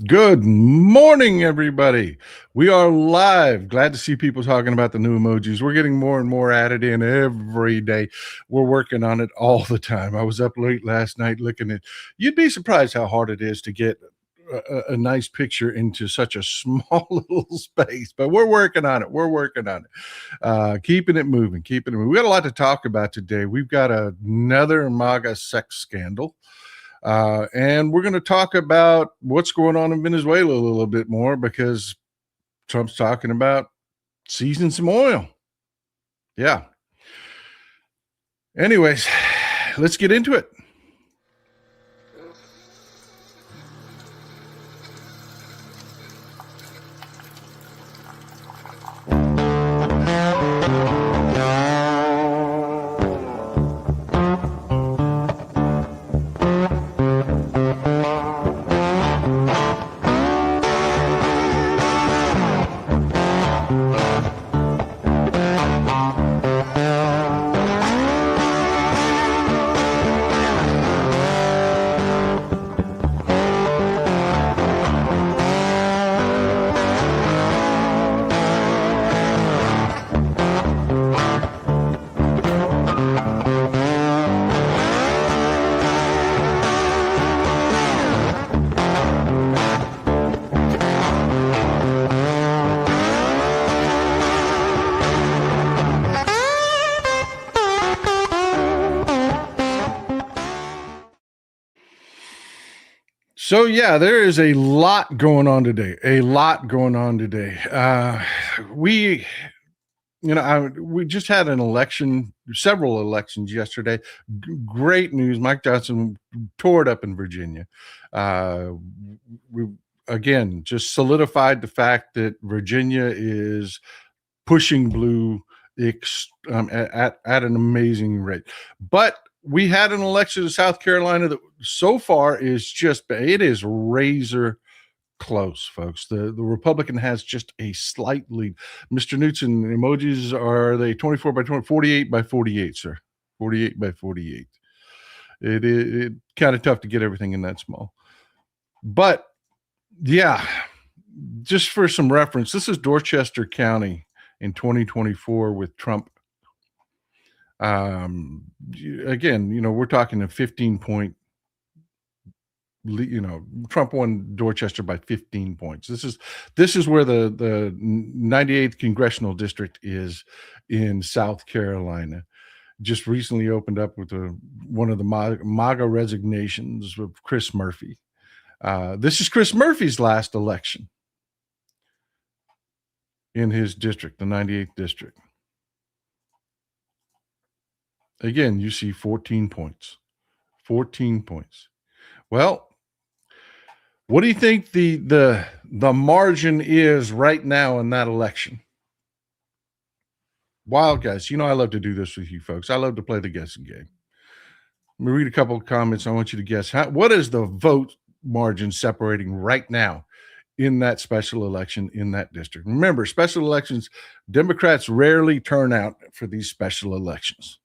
Good morning, everybody. We are live. Glad to see people talking about the new emojis. We're getting more and more added in every day. We're working on it all the time. I was up late last night looking at. You'd be surprised how hard it is to get a nice picture into such a small little space, but we're working on it. We're working on it. Keeping it moving, keeping it moving. We got a lot to talk about today. We've got another MAGA sex scandal. And we're going to talk about what's going on in Venezuela a little bit more because Trump's talking about seizing some oil. Yeah. Anyways, let's get into it. So yeah, there is a lot going on today. We, we just had an election, several elections yesterday. Great news. Mike Johnson tore it up in Virginia. We again just solidified the fact that Virginia is pushing blue at an amazing rate. But we had an election in South Carolina that so far it is razor close, folks. The Republican has just a slight lead. Mr. Newton, emojis, are they 24 by 20, 48 by 48, sir? 48 by 48. It is kind of tough to get everything in that small. But yeah, just for some reference, this is Dorchester County in 2024 with Trump. Again, we're talking a 15-point. Trump won Dorchester by 15 points. This is where the 98th congressional district is in South Carolina. Just recently opened up with one of the MAGA resignations of Chris Murphy. This is Chris Murphy's last election in his district, the 98th district. Again, you see 14 points. 14 points. Well, what do you think the margin is right now in that election? Wild guess. I love to do this with you folks. I love to play the guessing game. Let me read a couple of comments. I want you to guess what is the vote margin separating right now in that special election in that district. Remember, special elections, Democrats rarely turn out for these special elections.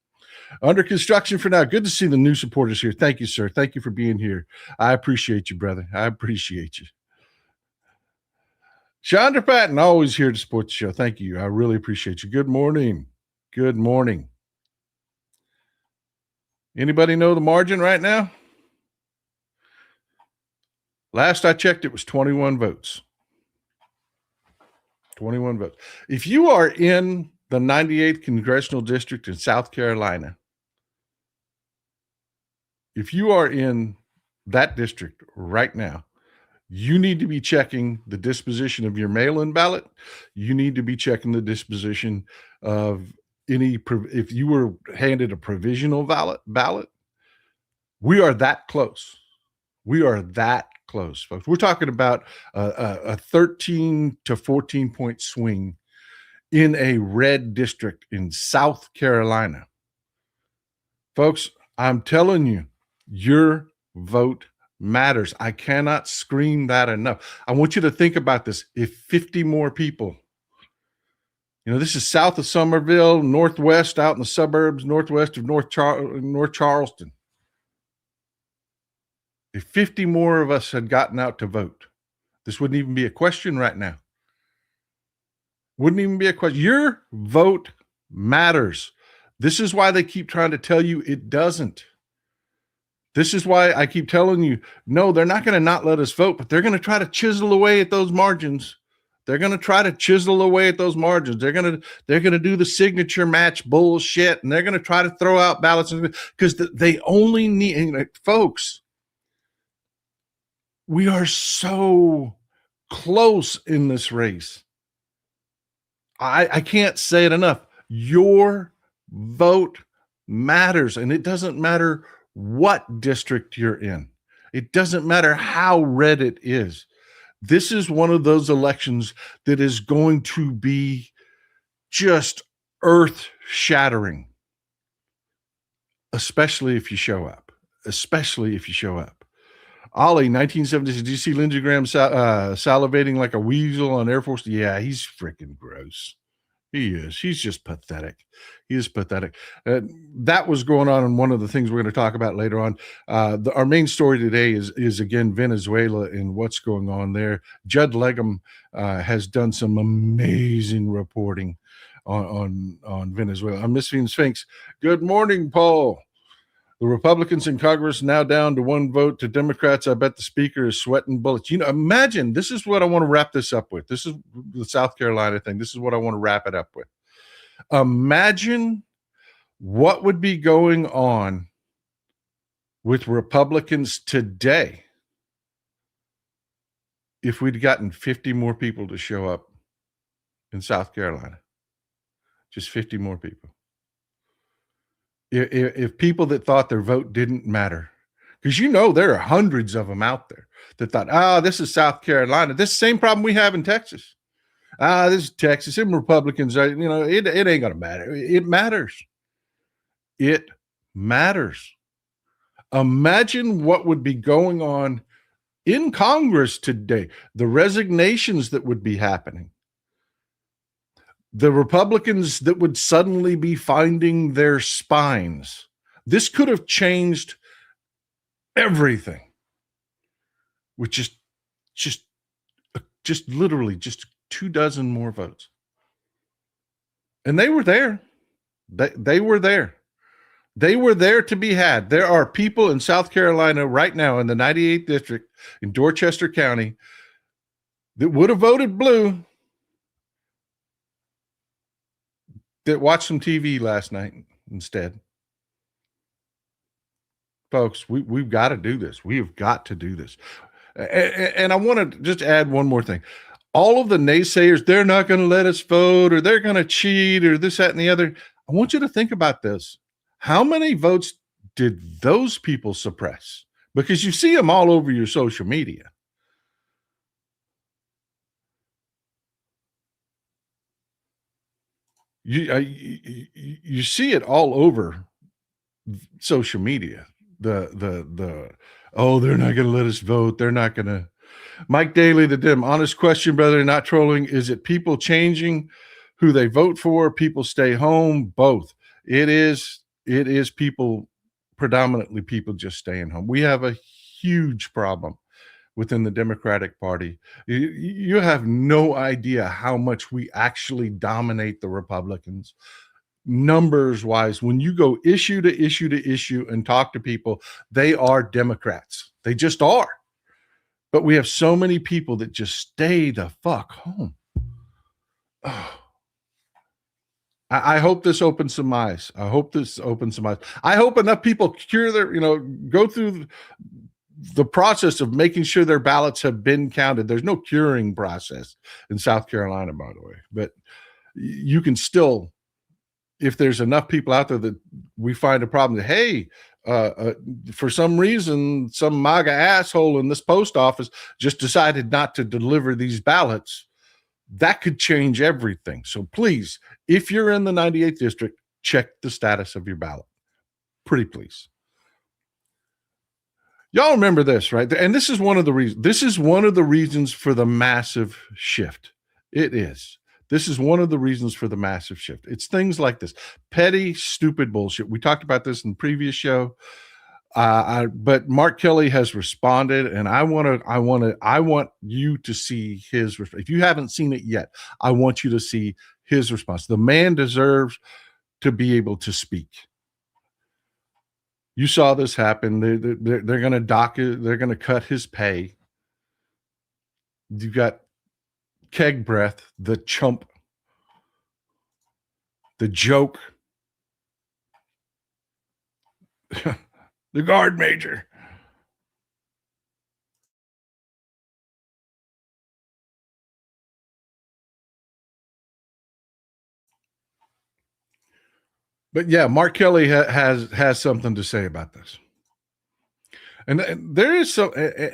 Under construction for now. Good to see the new supporters here. Thank you, sir. Thank you for being here. I appreciate you, brother. I appreciate you. Chandra Patton, always here to support the show. Thank you. I really appreciate you. Good morning. Good morning. Anybody know the margin right now? Last I checked, it was 21 votes. 21 votes. If you are in the 98th congressional district in South Carolina, if you are in that district right now, you need to be checking the disposition of your mail-in ballot. You need to be checking the disposition of if you were handed a provisional ballot. We are that close. We are that close, folks. We're talking about a 13 to 14 point swing in a red district in South Carolina. Folks, I'm telling you, your vote matters. I cannot scream that enough. I want you to think about this. If 50 more people, this is south of Somerville, northwest out in the suburbs, northwest of North Charleston. If 50 more of us had gotten out to vote, This wouldn't even be a question right now. Wouldn't even be a question. Your vote matters. This is why they keep trying to tell you it doesn't. This is why I keep telling you, no, they're not going to not let us vote, but they're going to try to chisel away at those margins. They're going to try to chisel away at those margins. They're going to do the signature match bullshit, and they're going to try to throw out ballots because they only need, folks, we are so close in this race. I can't say it enough. Your vote matters, and it doesn't matter what district you're in. It doesn't matter how red it is. This is one of those elections that is going to be just earth-shattering, especially if you show up. Especially if you show up. Ollie, 1976, did you see Lindsey Graham salivating like a weasel on Air Force? Yeah, he's freaking gross. He is. He's just pathetic. He is pathetic. That was going on in one of the things we're going to talk about later on. Our main story today is again, Venezuela and what's going on there. Judd Legum has done some amazing reporting on Venezuela. I'm Miss Sphinx. Good morning, Paul. The Republicans in Congress now down to one vote to Democrats. I bet the speaker is sweating bullets. Imagine, this is what I want to wrap this up with. This is the South Carolina thing. This is what I want to wrap it up with. Imagine what would be going on with Republicans today if we'd gotten 50 more people to show up in South Carolina. Just 50 more people. If people that thought their vote didn't matter, because there are hundreds of them out there that thought, this is South Carolina. This same problem we have in Texas. This is Texas. And Republicans, it ain't going to matter. It matters. It matters. Imagine what would be going on in Congress today, the resignations that would be happening. The Republicans that would suddenly be finding their spines. This could have changed everything with just literally just 24 more votes. And they were there. They were there. They were there to be had. There are people in South Carolina right now in the 98th district in Dorchester County that would have voted blue that watched some TV last night instead. Folks, we've got to do this. We have got to do this. And I want to just add one more thing. All of the naysayers, they're not going to let us vote, or they're going to cheat, or this, that, and the other. I want you to think about this. How many votes did those people suppress? Because you see them all over your social media. You see it all over social media. They're not going to let us vote. They're not going to. Mike Daly, the dim, honest question, brother, not trolling. Is it people changing who they vote for? People stay home? Both. It is people, predominantly people just staying home. We have a huge problem within the Democratic Party. You have no idea how much we actually dominate the Republicans. Numbers wise, when you go issue to issue to issue and talk to people, they are Democrats. They just are. But we have so many people that just stay the fuck home. Oh. I hope this opens some eyes. I hope enough people cure their, go through the process of making sure their ballots have been counted. There's no curing process in South Carolina, by the way, but you can still, if there's enough people out there that we find a problem that, hey, for some reason, some MAGA asshole in this post office just decided not to deliver these ballots, that could change everything. So please, if you're in the 98th district, check the status of your ballot. Pretty please. Y'all remember this, right? And this is one of the reasons. This is one of the reasons for the massive shift. It is. This is one of the reasons for the massive shift. It's things like this. Petty, stupid bullshit. We talked about this in the previous show. But Mark Kelly has responded, and I want you to see his. If you haven't seen it yet, I want you to see his response. The man deserves to be able to speak. You saw this happen. They're going to dock it. They're going to cut his pay. You've got Keg Breath, the chump, the joke, the guard major. But yeah, Mark Kelly has something to say about this. And there is so,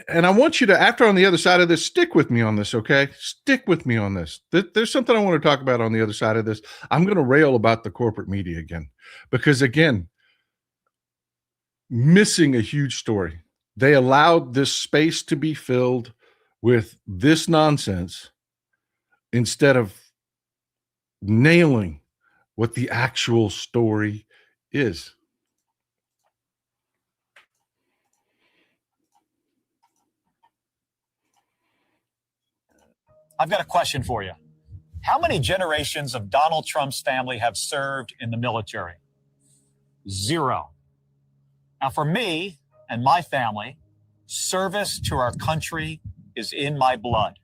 and I want you to, after on the other side of this, stick with me on this, okay? Stick with me on this. There's something I want to talk about on the other side of this. I'm going to rail about the corporate media again, because again, missing a huge story. They allowed this space to be filled with this nonsense instead of nailing what the actual story is. I've got a question for you. How many generations of Donald Trump's family have served in the military? 0. Now, for me and my family, service to our country is in my blood.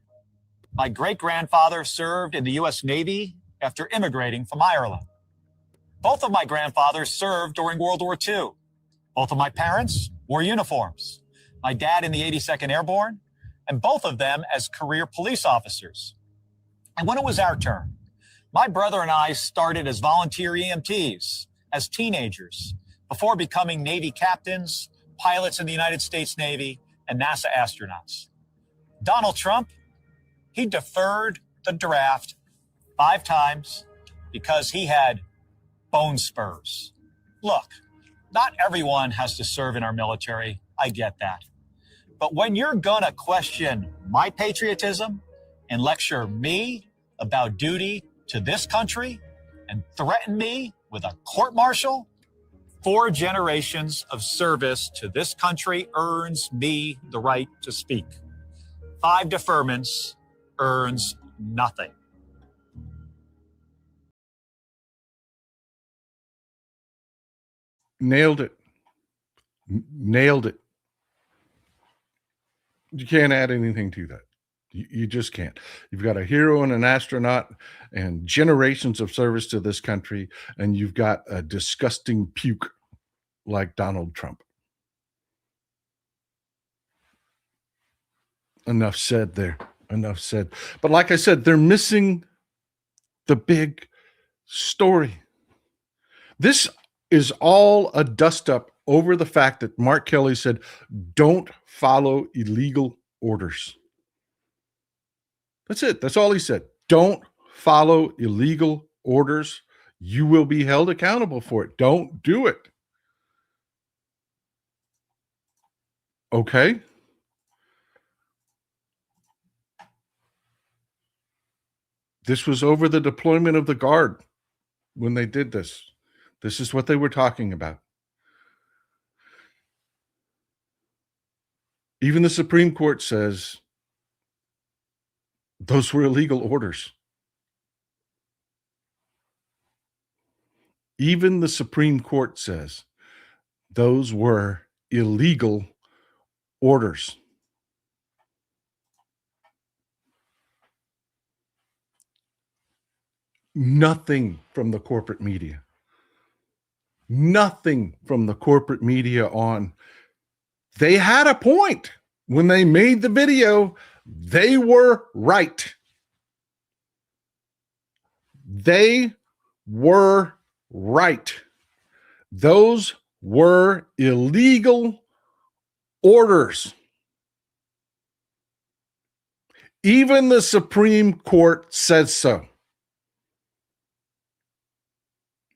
My great-grandfather served in the U.S. Navy after immigrating from Ireland. Both of my grandfathers served during World War II. Both of my parents wore uniforms. My dad in the 82nd Airborne, and both of them as career police officers. And when it was our turn, my brother and I started as volunteer EMTs as teenagers before becoming Navy captains, pilots in the United States Navy, and NASA astronauts. Donald Trump, he deferred the draft 5 times because he had bone spurs. Look, not everyone has to serve in our military. I get that. But when you're going to question my patriotism and lecture me about duty to this country and threaten me with a court-martial, 4 generations of service to this country earns me the right to speak. 5 deferments earns nothing. Nailed it. Nailed it. You can't add anything to that. You just can't. You've got a hero and an astronaut and generations of service to this country, and you've got a disgusting puke like Donald Trump. Enough said there. Enough said. But like I said, they're missing the big story. This is all a dust-up over the fact that Mark Kelly said, don't follow illegal orders. That's it. That's all he said. Don't follow illegal orders. You will be held accountable for it. Don't do it. Okay? This was over the deployment of the Guard when they did this. This is what they were talking about. Even the Supreme Court says those were illegal orders. Even the Supreme Court says those were illegal orders. Nothing from the corporate media. Nothing from the corporate media on. They had a point when they made the video. They were right. They were right. Those were illegal orders. Even the Supreme Court says so,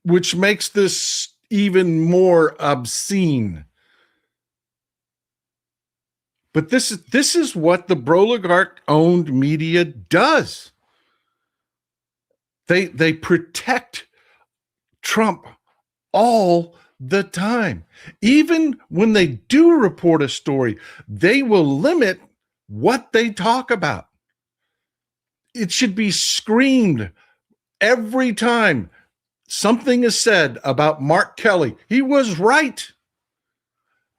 which makes this even more obscene. But this is what the Broligarch-owned media does. They protect Trump all the time. Even when they do report a story, they will limit what they talk about. It should be screamed every time something is said about Mark Kelly. He was right.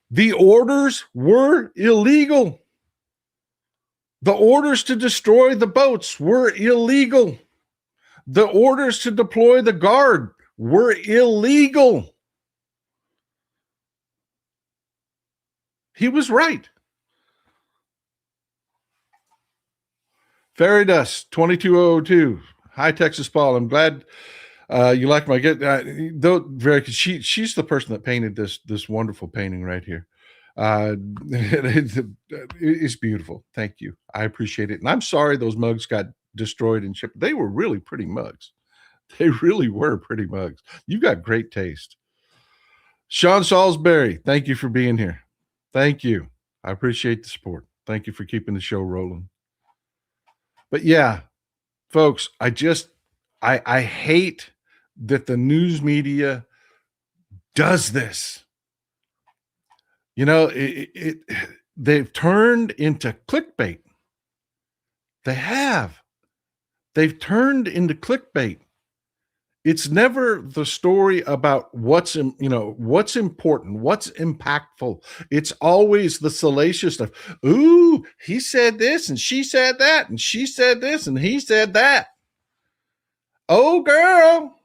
The orders were illegal. The orders to destroy the boats were illegal. The orders to deploy the guard were illegal. He was right. Fairy Dust 2202. Hi, Texas Paul. I'm glad you like my get. Though very, she's the person that painted this wonderful painting right here. It's beautiful. Thank you. I appreciate it. And I'm sorry those mugs got destroyed and shipped. They were really pretty mugs. They really were pretty mugs. You got great taste. Sean Salisbury, thank you for being here. Thank you. I appreciate the support. Thank you for keeping the show rolling. But yeah, folks, I hate that the news media does this. You know, they've turned into clickbait. They have. They've turned into clickbait. It's never the story about what's important, what's impactful. It's always the salacious stuff. Ooh, he said this and she said that and she said this and he said that. Oh, girl.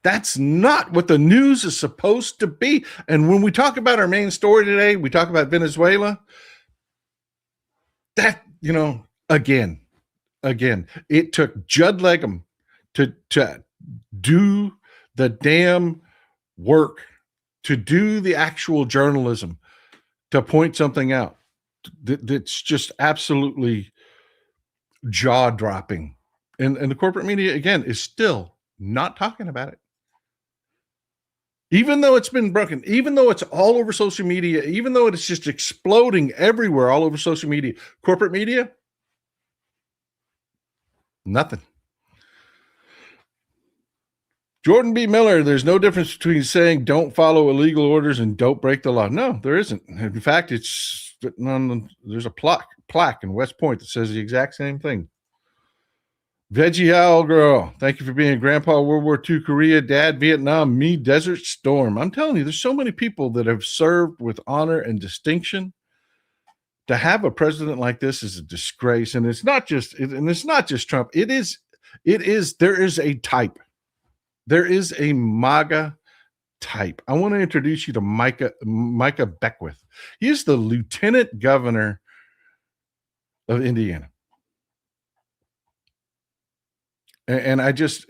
That's not what the news is supposed to be. And when we talk about our main story today, we talk about Venezuela. That, again, it took Judd Legum to do the damn work, to do the actual journalism, to point something out that's just absolutely jaw-dropping. And the corporate media, again, is still not talking about it. Even though it's been broken, even though it's all over social media, even though it's just exploding everywhere all over social media, corporate media, nothing. Jordan B. Miller, there's no difference between saying don't follow illegal orders and don't break the law. No, there isn't. In fact, there's a plaque in West Point that says the exact same thing. Veggie Owl Girl, thank you for being Grandpa World War II, Korea, Dad, Vietnam, me, Desert Storm. I'm telling you, there's so many people that have served with honor and distinction. To have a president like this is a disgrace, and it's not just Trump. There is a type. There is a MAGA type. I want to introduce you to Micah Beckwith. He is the lieutenant governor of Indiana. And this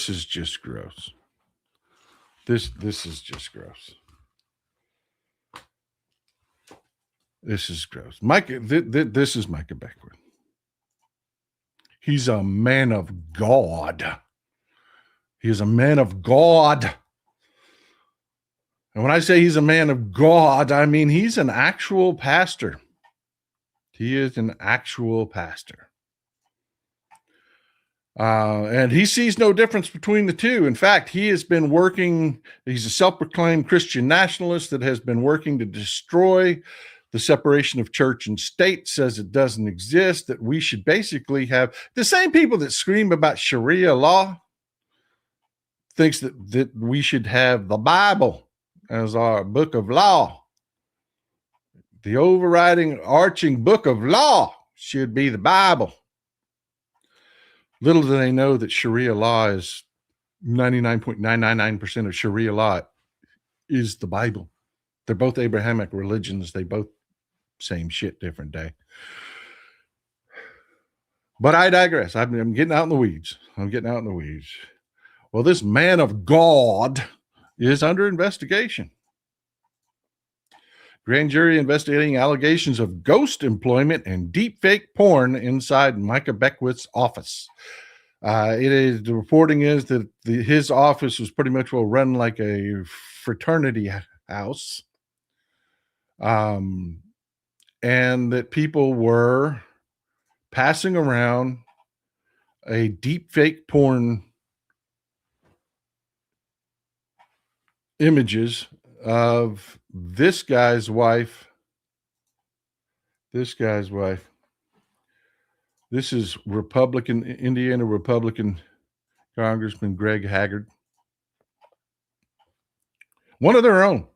is just gross. This is just gross. This is gross. This is Micah Beckwith. He's a man of God. He is a man of God. And when I say he's a man of God, I mean he's an actual pastor. He is an actual pastor. And he sees no difference between the two. In fact, he's a self-proclaimed Christian nationalist that has been working to destroy the separation of church and state, says it doesn't exist, that we should basically have the same people that scream about Sharia law thinks that we should have the Bible as our book of law. The overriding, arching book of law should be the Bible. Little do they know that Sharia law is 99.999% of Sharia law is the Bible. They're both Abrahamic religions. They both same shit, different day. But I digress. I'm getting out in the weeds. Well, this man of God is under investigation. Grand jury investigating allegations of ghost employment and deepfake porn inside Micah Beckwith's office. The reporting is that his office was pretty much run like a fraternity house, and that people were passing around a deepfake porn images of this guy's wife. This is Indiana Republican Congressman Greg Haggard. One of their own.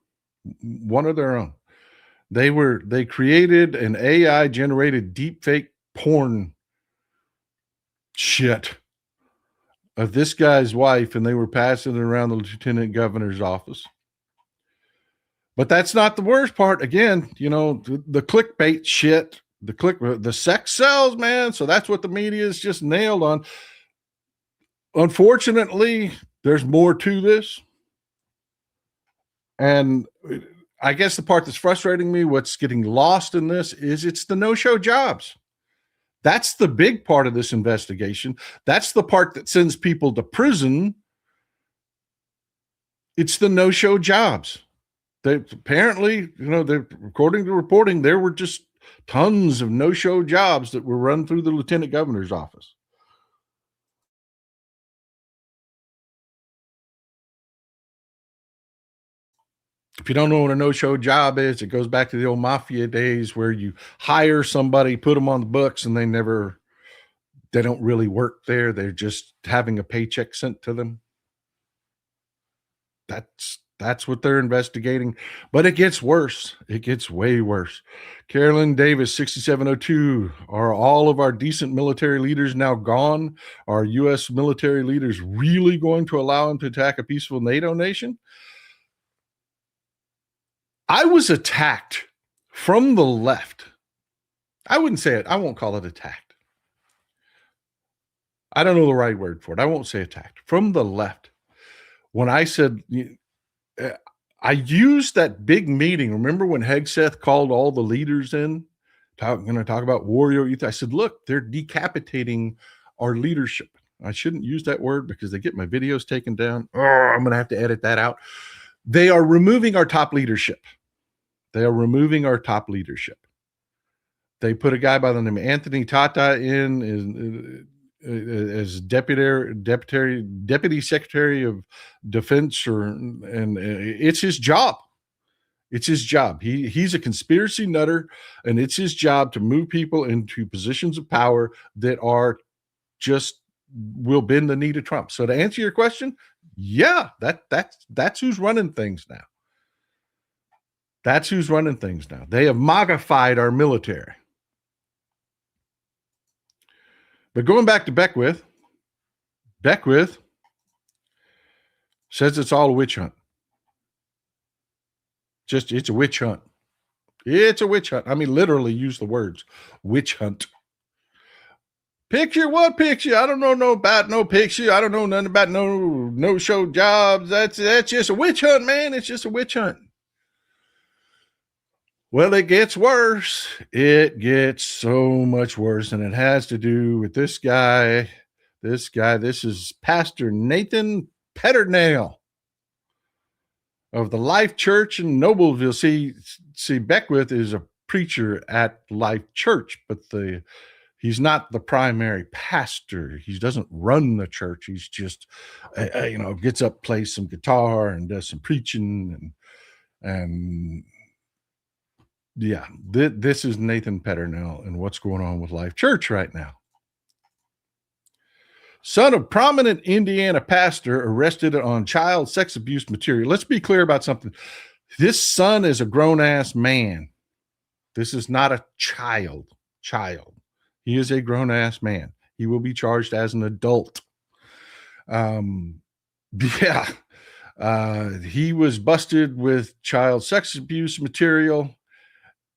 They created an AI generated deepfake porn shit of this guy's wife, and they were passing it around the lieutenant governor's office. But that's not the worst part. Again, the clickbait shit, the sex sells, man. So that's what the media is just nailed on. Unfortunately, there's more to this. And I guess the part that's frustrating me, what's getting lost in this, is it's the no-show jobs. That's the big part of this investigation. That's the part that sends people to prison. It's the no-show jobs. They apparently, according to reporting, there were just tons of no-show jobs that were run through the lieutenant governor's office. If you don't know what a no-show job is, it goes back to the old mafia days where you hire somebody, put them on the books, and they don't really work there. They're just having a paycheck sent to them. That's what they're investigating. But it gets worse. It gets way worse. Carolyn Davis, 6702. Are all of our decent military leaders now gone? Are U.S. military leaders really going to allow them to attack a peaceful NATO nation? I was attacked from the left. I wouldn't say it. I won't call it attacked. I don't know the right word for it. I won't say attacked. From the left. When I said, I used that big meeting. Remember when Hegseth called all the leaders in? Going to talk about warrior youth. I said, look, they're decapitating our leadership. I shouldn't use that word because they get my videos taken down. Oh, I'm going to have to edit that out. They are removing our top leadership. They put a guy by the name of Anthony Tata in as deputy secretary of defense, and it's his job. He's a conspiracy nutter, and it's his job to move people into positions of power that are just will bend the knee to Trump. So to answer your question, yeah, that's who's running things now. They have MAGA-fied our military. But going back to Beckwith says it's all a witch hunt. It's a witch hunt. It's a witch hunt. I mean, literally use the words witch hunt. Picture? What picture? I don't know about no picture. I don't know nothing about no show jobs. That's just a witch hunt, man. It's just a witch hunt. Well, it gets worse. It gets so much worse, and it has to do with this guy. This is Pastor Nathan Petternail of the Life Church in Noblesville. See, Beckwith is a preacher at Life Church, but he's not the primary pastor. He doesn't run the church. He's just, gets up, plays some guitar, and does some preaching, and yeah, this is Nathan Petternail and what's going on with Life Church right now. Son of prominent Indiana pastor arrested on child sex abuse material. Let's be clear about something. This son is a grown-ass man. This is not a child. He is a grown-ass man. He will be charged as an adult. He was busted with child sex abuse material.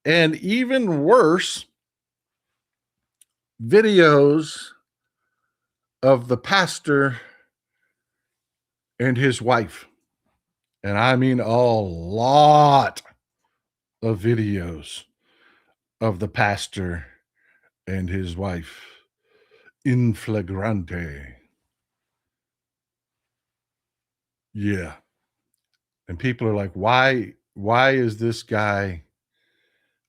And even worse, videos of the pastor and his wife. And I mean a lot of videos of the pastor and his wife in flagrante. Yeah. And people are like, why is this guy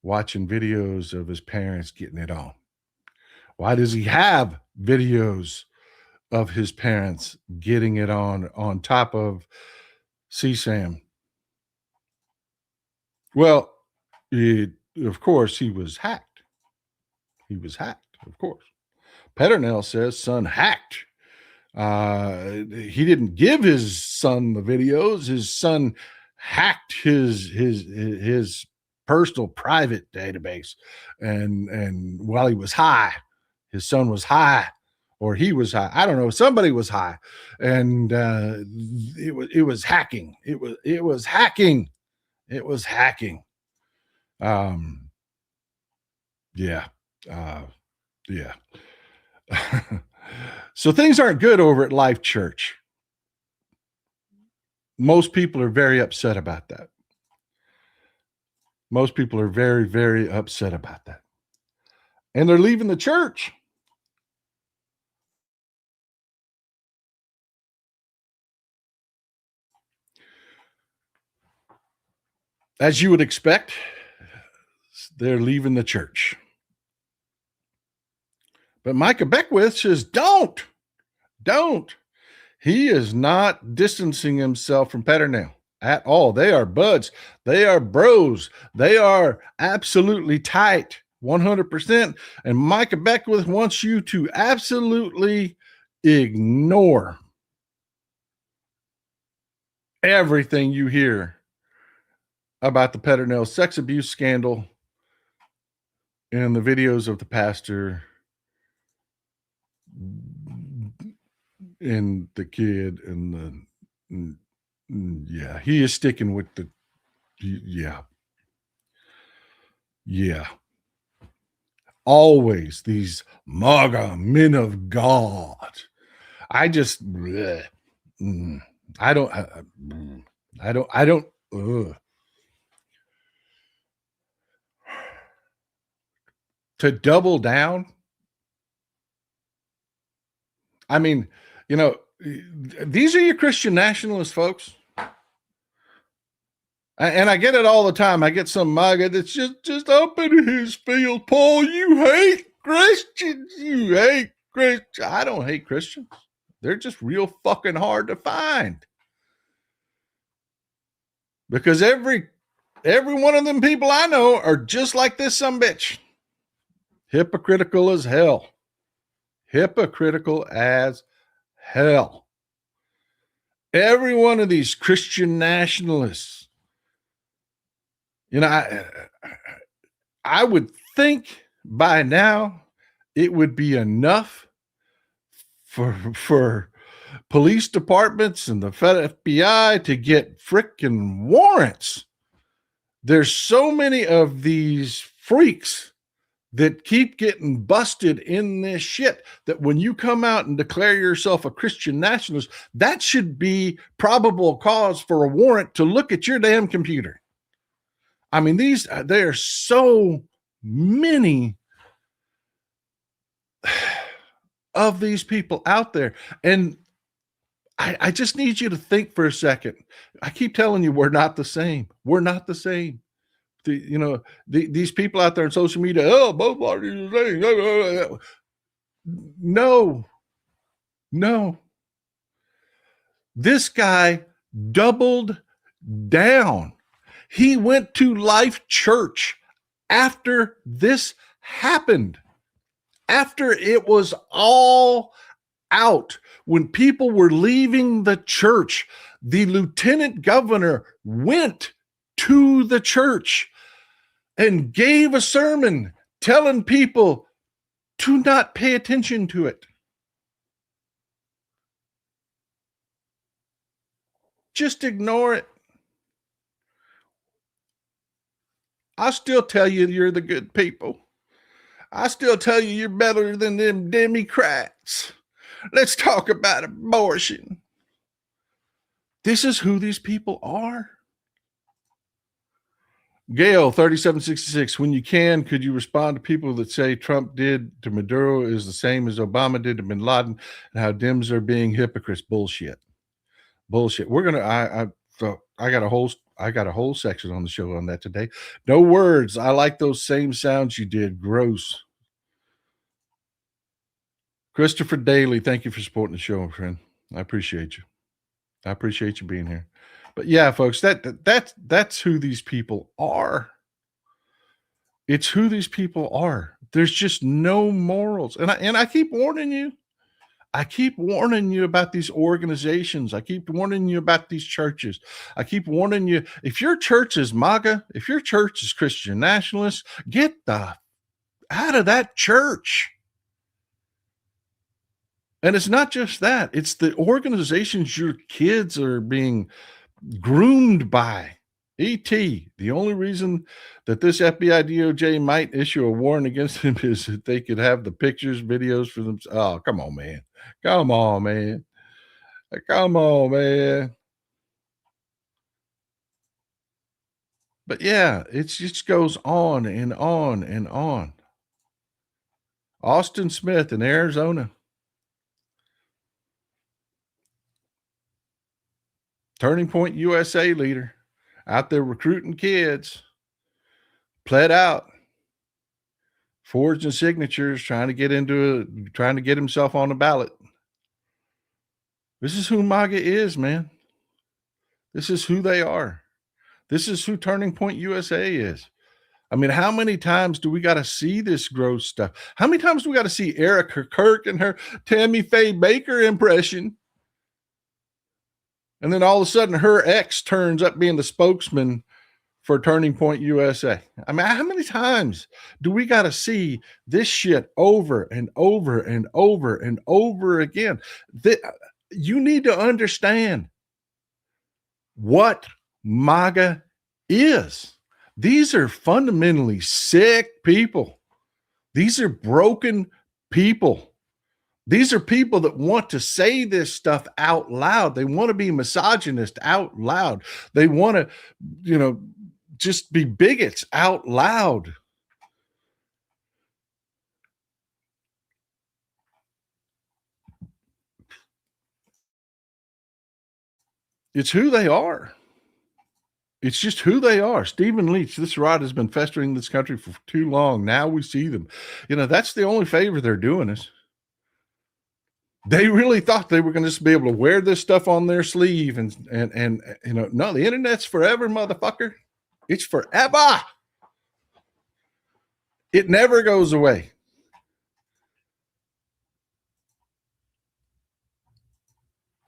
watching videos of his parents getting it on? Why does he have videos of his parents getting it on top of CSAM. Well, of course, he was hacked. He was hacked, of course. Peternell says son hacked. He didn't give his son the videos. His son hacked his personal private database, and while he was high, his son was high, or he was high. I don't know. Somebody was high, and it was hacking. It was hacking. It was hacking. Yeah. Yeah. So things aren't good over at Life Church. Most people are very upset about that. Most people are very, very upset about that. And they're leaving the church. As you would expect, they're leaving the church. But Micah Beckwith says, don't. He is not distancing himself from Peternell at all. They are buds. They are bros. They are absolutely tight, 100%. And Micah Beckwith wants you to absolutely ignore everything you hear about the Peternell sex abuse scandal and the videos of the pastor and the kid and yeah, he is sticking with the always these MAGA men of God. I just I don't to double down. I mean, these are your Christian nationalists, folks. And I get it all the time. I get some MAGA that's just up in his field. Paul, you hate Christians. You hate Christians. I don't hate Christians. They're just real fucking hard to find. Because every one of them people I know are just like this sumbitch. Hypocritical as hell. Hypocritical as hell. Every one of these Christian nationalists. I would think by now it would be enough for police departments and the FBI to get frickin' warrants. There's so many of these freaks that keep getting busted in this shit that when you come out and declare yourself a Christian nationalist, that should be probable cause for a warrant to look at your damn computer. I mean, there are so many of these people out there. And I just need you to think for a second. I keep telling you, we're not the same. We're not the same. These people out there on social media, oh, both parties are the same. No. This guy doubled down. He went to Life Church after this happened, after it was all out. When people were leaving the church, the lieutenant governor went to the church and gave a sermon telling people to not pay attention to it. Just ignore it. I still tell you you're the good people. I still tell you you're better than them Democrats. Let's talk about abortion. This is who these people are. Gail, 3766, when you can, could you respond to people that say Trump did to Maduro is the same as Obama did to bin Laden and how Dems are being hypocrites? Bullshit. We're going to, I got a whole section on the show on that today. No words. I like those same sounds you did. Gross. Christopher Daly, thank you for supporting the show, my friend. I appreciate you. I appreciate you being here. But yeah, folks, that's who these people are. It's who these people are. There's just no morals. And I keep warning you. I keep warning you about these organizations. I keep warning you about these churches. I keep warning you, if your church is MAGA, if your church is Christian nationalist, get the out of that church. And it's not just that, it's the organizations your kids are being groomed by. ET, the only reason that this FBI DOJ might issue a warrant against him is that they could have the pictures, videos for them. Oh, come on, man. Come on, man. Come on, man. But yeah, it just goes on and on and on. Austin Smith in Arizona. Turning Point USA leader out there recruiting kids, pled out, forging signatures, trying to get himself on the ballot. This is who MAGA is, man. This is who they are. This is who Turning Point USA is. I mean, how many times do we got to see this gross stuff? How many times do we got to see Erica Kirk and her Tammy Faye Baker impression? And then all of a sudden her ex turns up being the spokesman for Turning Point USA. I mean, how many times do we got to see this shit over and over and over and over again? You need to understand what MAGA is. These are fundamentally sick people. These are broken people. These are people that want to say this stuff out loud. They want to be misogynist out loud. They want to, just be bigots out loud. It's who they are. It's just who they are. Stephen Leach, this rot has been festering in this country for too long. Now we see them. That's the only favor they're doing us. They really thought they were going to just be able to wear this stuff on their sleeve and no, the internet's forever, motherfucker. It's forever. It never goes away.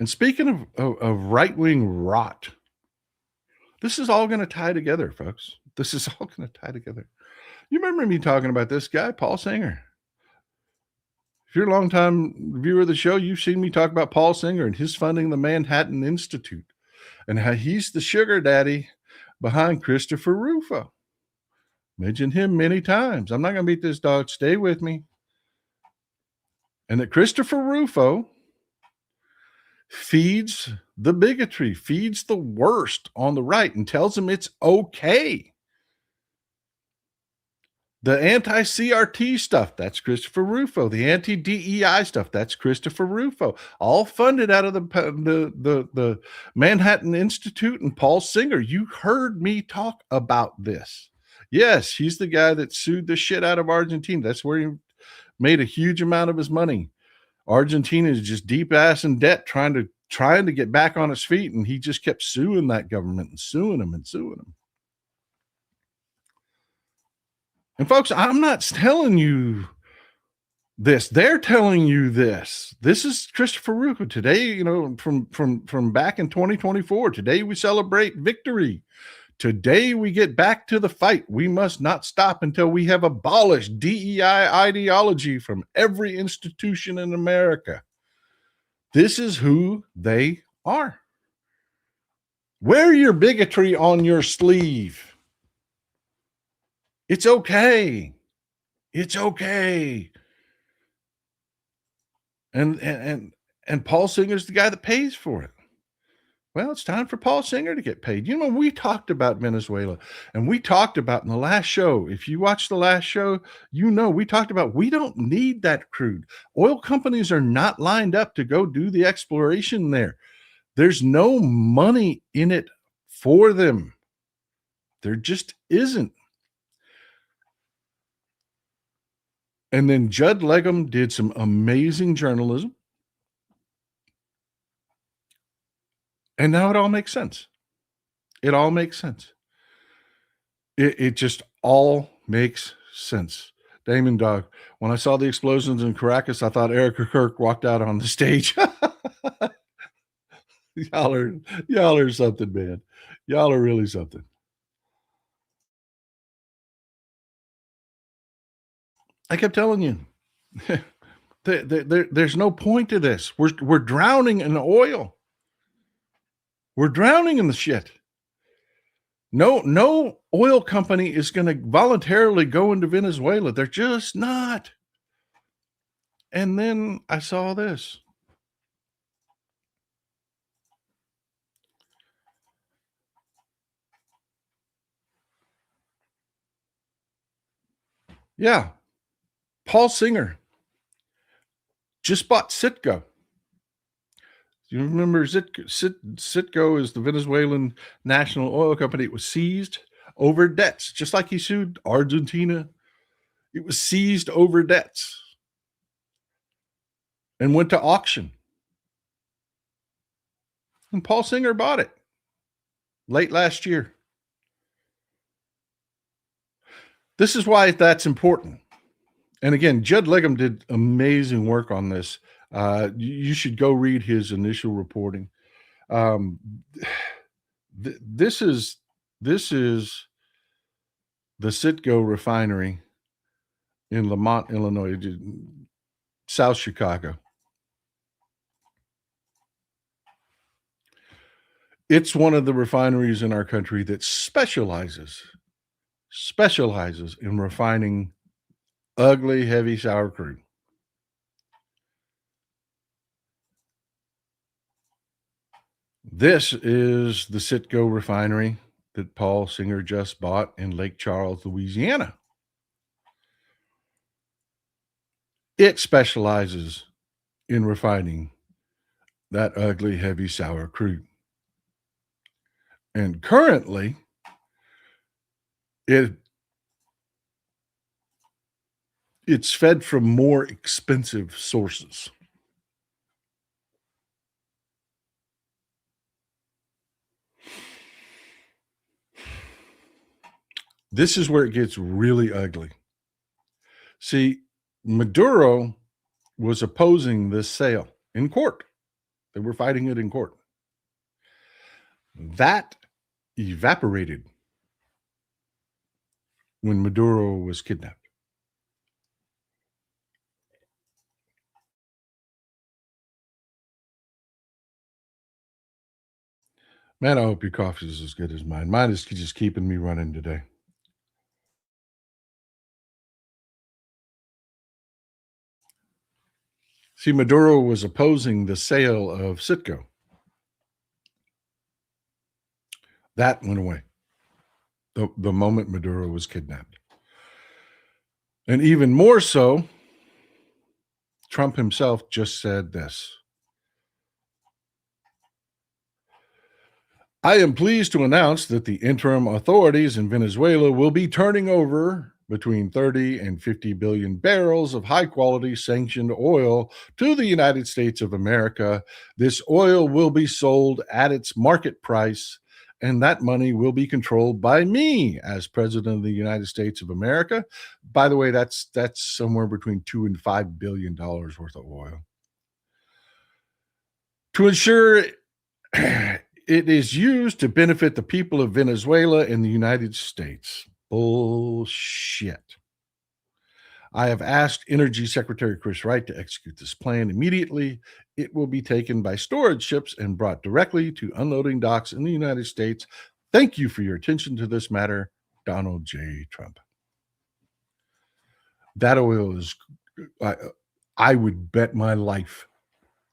And speaking of right-wing rot, this is all going to tie together, folks. This is all going to tie together. You remember me talking about this guy, Paul Singer? If you're a longtime viewer of the show, you've seen me talk about Paul Singer and his funding the Manhattan Institute and how he's the sugar daddy behind Christopher Rufo. Mentioned him many times. I'm not going to beat this dog. Stay with me. And that Christopher Rufo feeds the bigotry, feeds the worst on the right and tells them it's okay. The anti-CRT stuff, that's Christopher Rufo. The anti-DEI stuff, that's Christopher Rufo. All funded out of the Manhattan Institute and Paul Singer. You heard me talk about this. Yes, he's the guy that sued the shit out of Argentina. That's where he made a huge amount of his money. Argentina is just deep ass in debt, trying to get back on its feet, and he just kept suing that government and suing them and suing them. And folks, I'm not telling you this. They're telling you this. This is Christopher Rufo. Today, from back in 2024, today we celebrate victory. Today we get back to the fight. We must not stop until we have abolished DEI ideology from every institution in America. This is who they are. Wear your bigotry on your sleeve. It's okay. It's okay. And Paul Singer's the guy that pays for it. Well, it's time for Paul Singer to get paid. We talked about Venezuela, and we talked about in the last show. If you watched the last show, we talked about we don't need that crude. Oil companies are not lined up to go do the exploration there. There's no money in it for them. There just isn't. And then Judd Legum did some amazing journalism. And now it all makes sense. It all makes sense. It just all makes sense. Damon Dog, when I saw the explosions in Caracas, I thought Erica Kirk walked out on the stage. y'all are y'all are something, man. Y'all are really something. I kept telling you, there's no point to this. We're drowning in oil. We're drowning in the shit. No oil company is going to voluntarily go into Venezuela. They're just not. And then I saw this. Yeah. Paul Singer just bought Citgo. You remember Citgo is the Venezuelan national oil company. It was seized over debts, just like he sued Argentina. It was seized over debts and went to auction. And Paul Singer bought it late last year. This is why that's important. And again, Judd Legum did amazing work on this. You should go read his initial reporting. This is the Citgo refinery in Lamont, Illinois, South Chicago. It's one of the refineries in our country that specializes in refining ugly, heavy, sour crude. This is the Citgo refinery that Paul Singer just bought in Lake Charles, Louisiana. It specializes in refining that ugly, heavy, sour crude. And currently, it's fed from more expensive sources. This is where it gets really ugly. See, Maduro was opposing this sale in court. They were fighting it in court. That evaporated when Maduro was kidnapped. Man, I hope your coffee is as good as mine. Mine is just keeping me running today. See, Maduro was opposing the sale of Citgo. That went away the moment Maduro was kidnapped. And even more so, Trump himself just said this. I am pleased to announce that the interim authorities in Venezuela will be turning over between 30 and 50 billion barrels of high quality sanctioned oil to the United States of America. This oil will be sold at its market price, and that money will be controlled by me as president of the United States of America. By the way, that's somewhere between $2 and $5 billion worth of oil. To ensure it is used to benefit the people of Venezuela and the United States. Bullshit. I have asked Energy Secretary Chris Wright to execute this plan immediately. It will be taken by storage ships and brought directly to unloading docks in the United States. Thank you for your attention to this matter, Donald J. Trump. That oil is, I would bet my life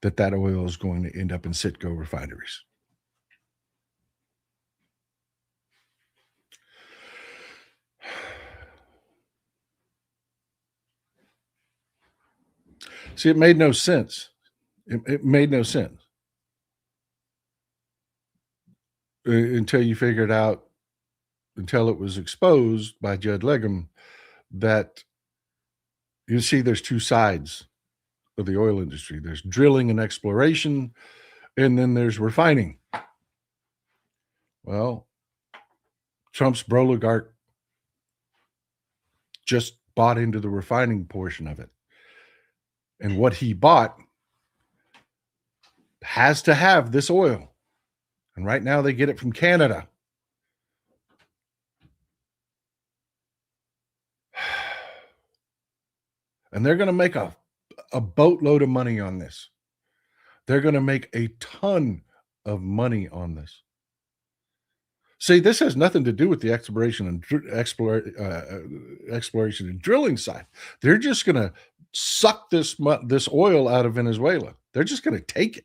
that oil is going to end up in Citgo refineries. See, it made no sense. It made no sense until you figured out, until it was exposed by Judd Legum, that you see there's two sides of the oil industry. There's drilling and exploration, and then there's refining. Well, Trump's Broligarch just bought into the refining portion of it. And what he bought has to have this oil. And right now they get it from Canada. And they're going to make a boatload of money on this. They're going to make a ton of money on this. See, this has nothing to do with the exploration and drilling side. They're just going to suck this oil out of Venezuela. They're just going to take it.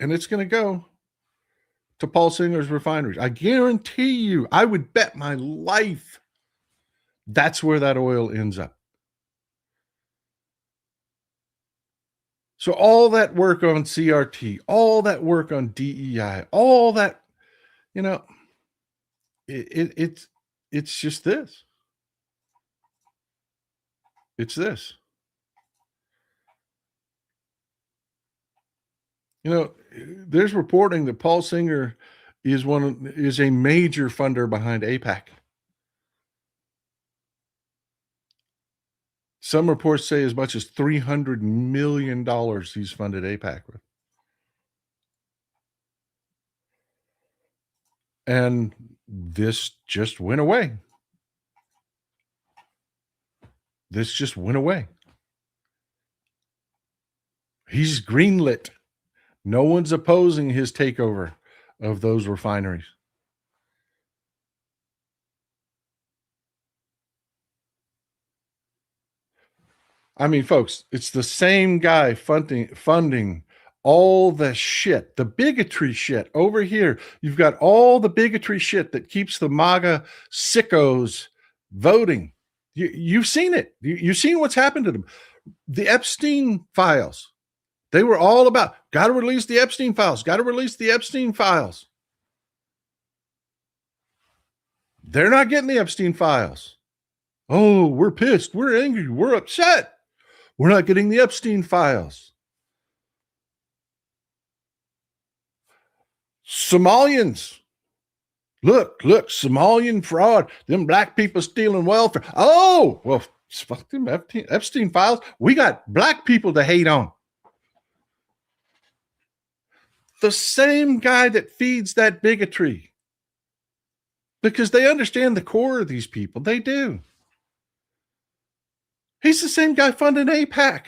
And it's going to go to Paul Singer's refineries. I guarantee you, I would bet my life that's where that oil ends up. So all that work on CRT, all that work on DEI, all that, it's just this. It's this. There's reporting that Paul Singer is a major funder behind AIPAC. Some reports say as much as $300 million he's funded AIPAC with. And this just went away. This just went away. He's greenlit. No one's opposing his takeover of those refineries. I mean, folks, it's the same guy funding all the shit, the bigotry shit over here. You've got all the bigotry shit that keeps the MAGA sickos voting. You've seen it. You've seen what's happened to them. The Epstein files. They were all about, got to release the Epstein files, got to release the Epstein files. They're not getting the Epstein files. Oh, we're pissed. We're angry. We're upset. We're not getting the Epstein files. Somalians. Look, Somalian fraud. Them black people stealing welfare. Oh, well, fuck them Epstein files. We got black people to hate on. The same guy that feeds that bigotry. Because they understand the core of these people. They do. He's the same guy funding AIPAC.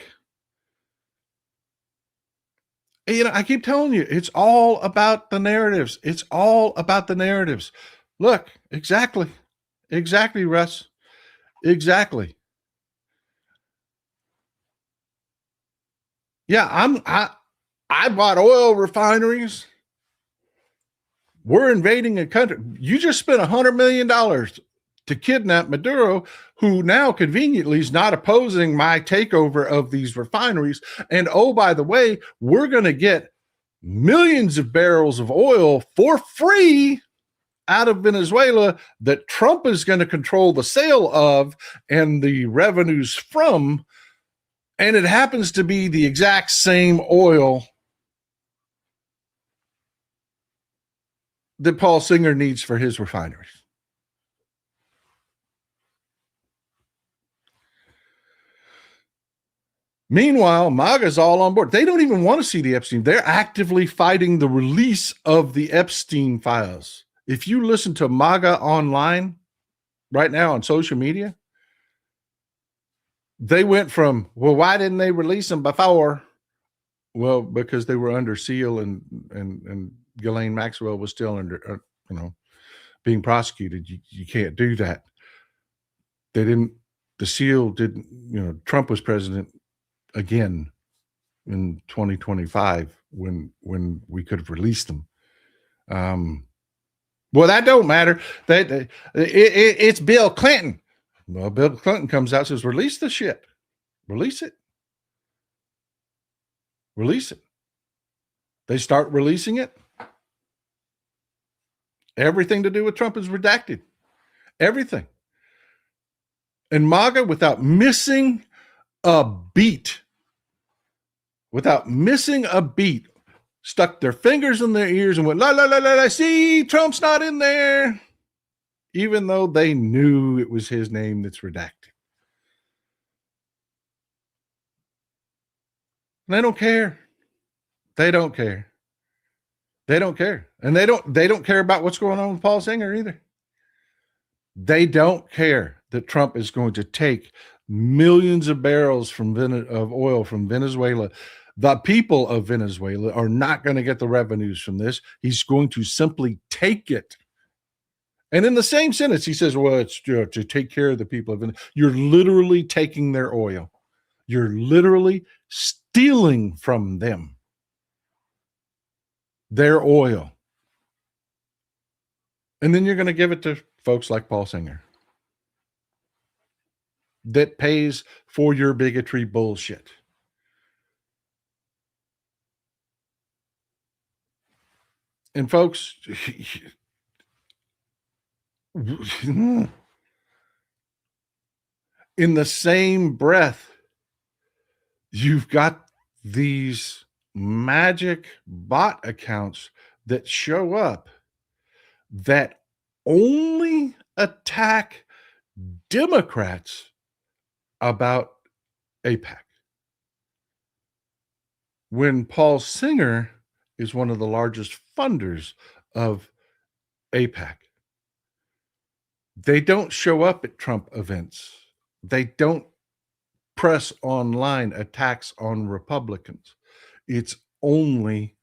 I keep telling you, it's all about the narratives. It's all about the narratives. Look, exactly, Russ. Exactly. Yeah, I bought oil refineries. We're invading a country. You just spent $100 million to kidnap Maduro, who now conveniently is not opposing my takeover of these refineries. And oh, by the way, we're going to get millions of barrels of oil for free out of Venezuela that Trump is going to control the sale of and the revenues from. And it happens to be the exact same oil that Paul Singer needs for his refineries. Meanwhile, MAGA's all on board. They don't even want to see the Epstein. They're actively fighting the release of the Epstein files. If you listen to MAGA online right now on social media, they went from, well, why didn't they release them before? Well, because they were under seal and Ghislaine Maxwell was still under, being prosecuted. You can't do that. The seal didn't, Trump was president again in 2025 when we could have released them. Well, that don't matter. It's Bill Clinton. Well, Bill Clinton comes out and says, release the shit. Release it. Release it. They start releasing it. Everything to do with Trump is redacted. Everything. And MAGA, without missing a beat, stuck their fingers in their ears and went, la, la, la, la, la, see, Trump's not in there, even though they knew it was his name that's redacted. And they don't care. They don't care. They don't care. And they don't care about what's going on with Paul Singer either. They don't care that Trump is going to take millions of barrels of oil from Venezuela. The people of Venezuela are not going to get the revenues from this. He's going to simply take it. And in the same sentence, he says, well, it's to take care of the people of Venezuela. You're literally taking their oil. You're literally stealing from them their oil. And then you're going to give it to folks like Paul Singer that pays for your bigotry bullshit. And folks, in the same breath, you've got these magic bot accounts that show up that only attack Democrats about AIPAC, when Paul Singer is one of the largest funders of AIPAC. They don't show up at Trump events. They don't press online attacks on Republicans. It's only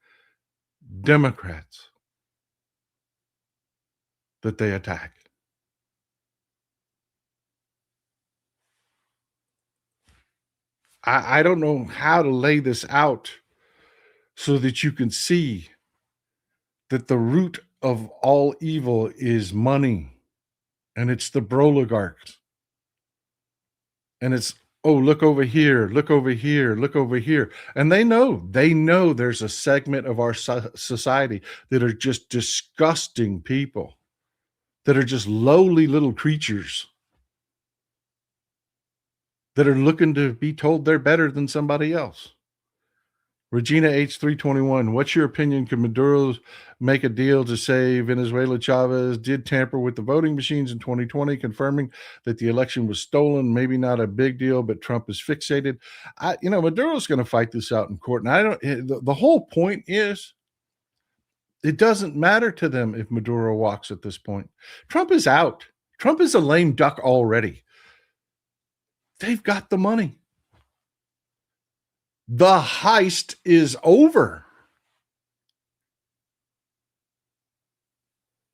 Democrats that they attack. I don't know how to lay this out so that you can see that the root of all evil is money, and it's the Broligarchs. And it's, oh, look over here, look over here, look over here. And they know there's a segment of our society that are just disgusting people, that are just lowly little creatures, that are looking to be told they're better than somebody else. Regina H321, what's your opinion? Could Maduro make a deal to say Venezuela Chavez did tamper with the voting machines in 2020, confirming that the election was stolen? Maybe not a big deal, but Trump is fixated. Maduro's going to fight this out in court. And the whole point is, it doesn't matter to them if Maduro walks at this point. Trump is out. Trump is a lame duck already. They've got the money. The heist is over.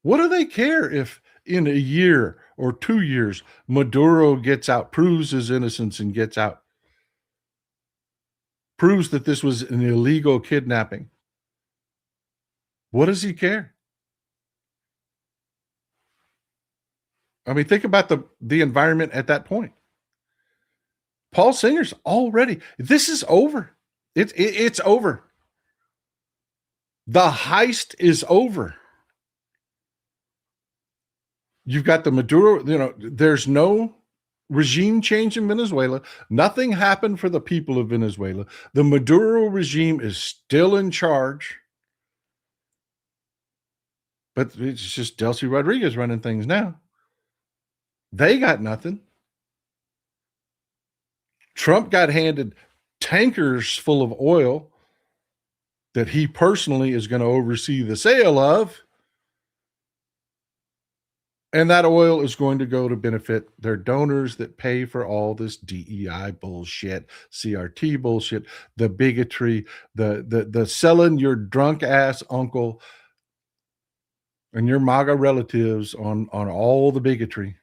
What do they care if in a year or 2 years Maduro gets out, proves his innocence and gets out, proves that this was an illegal kidnapping? What does he care? I mean, think about the environment at that point. Paul Singer's already, this is over. It's over. The heist is over. You've got the Maduro, there's no regime change in Venezuela. Nothing happened for the people of Venezuela. The Maduro regime is still in charge. But it's just Delcy Rodriguez running things now. They got nothing. Trump got handed tankers full of oil that he personally is going to oversee the sale of. And that oil is going to go to benefit their donors that pay for all this DEI bullshit, CRT bullshit, the bigotry, the selling your drunk ass uncle and your MAGA relatives on all the bigotry.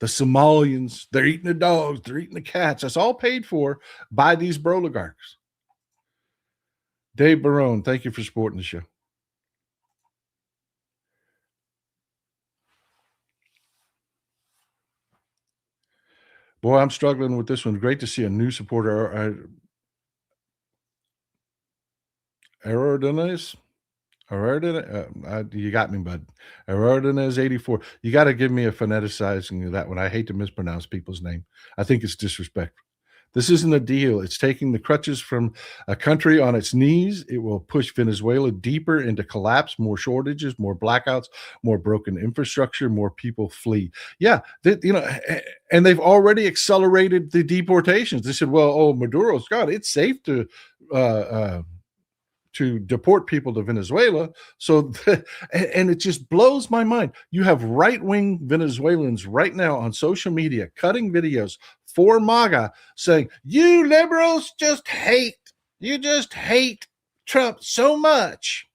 The Somalians, they're eating the dogs, they're eating the cats. That's all paid for by these Broligarchs. Dave Barone, thank you for supporting the show. Boy, I'm struggling with this one. Great to see a new supporter. Aerodinez? You got me, bud. Aerodinez 84. You got to give me a phoneticizing of that one. I hate to mispronounce people's name. I think it's disrespectful. This isn't a deal. It's taking the crutches from a country on its knees. It will push Venezuela deeper into collapse, more shortages, more blackouts, more broken infrastructure, more people flee. Yeah, and they've already accelerated the deportations. They said, well, oh, Maduro's gone. It's safe to deport people to Venezuela. So, and it just blows my mind. You have right-wing Venezuelans right now on social media cutting videos for MAGA saying, you liberals you just hate Trump so much.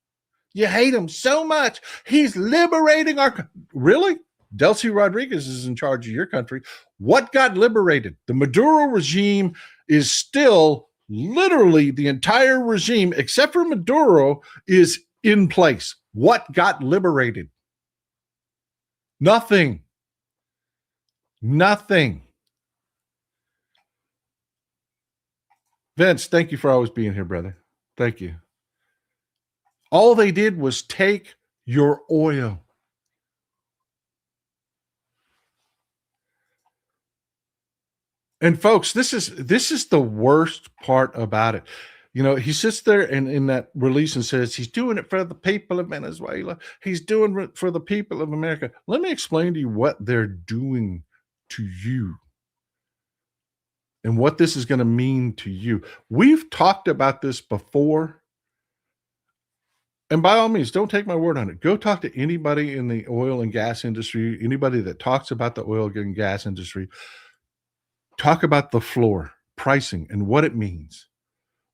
You hate him so much. He's liberating really? Delcy Rodriguez is in charge of your country. What got liberated? The Maduro regime is still literally the entire regime, except for Maduro, is in place. What got liberated? Nothing. Vince, thank you for always being here, brother. Thank you. All they did was take your oil. And folks, this is the worst part about it. He sits there and in that release and says he's doing it for the people of Venezuela. He's doing it for the people of America. Let me explain to you what they're doing to you and what this is going to mean to you. We've talked about this before. And by all means, don't take my word on it. Go talk to anybody in the oil and gas industry, anybody that talks about the oil and gas industry. Talk about the floor pricing and what it means.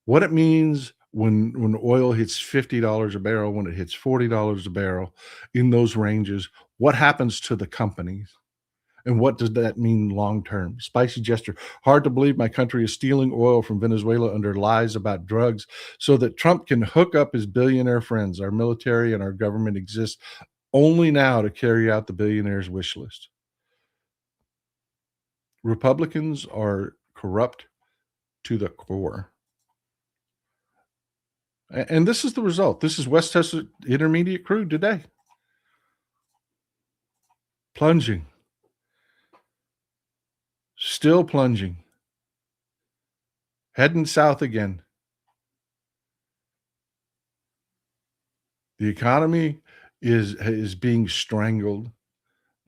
What it means when oil hits $50 a barrel, when it hits $40 a barrel, in those ranges, what happens to the companies? And what does that mean long term? Spicy Jester, hard to believe my country is stealing oil from Venezuela under lies about drugs so that Trump can hook up his billionaire friends. Our military and our government exist only now to carry out the billionaire's wish list. Republicans are corrupt to the core. And this is the result. This is West Texas Intermediate crude today. Plunging. Still plunging. Heading south again. The economy is being strangled.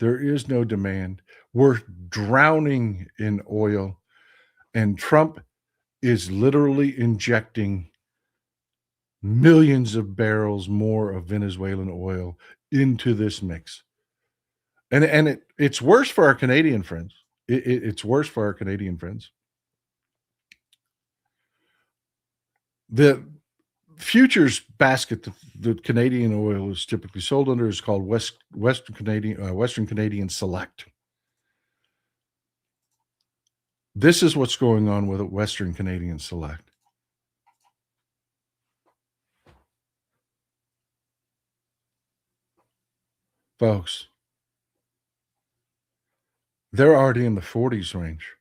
There is no demand. We're drowning in oil. And Trump is literally injecting millions of barrels more of Venezuelan oil into this mix. And it's worse for our Canadian friends. It's worse for our Canadian friends. The futures basket the Canadian oil is typically sold under is called Western Canadian Select. This is what's going on with Western Canadian Select. Folks, they're already in the 40s range.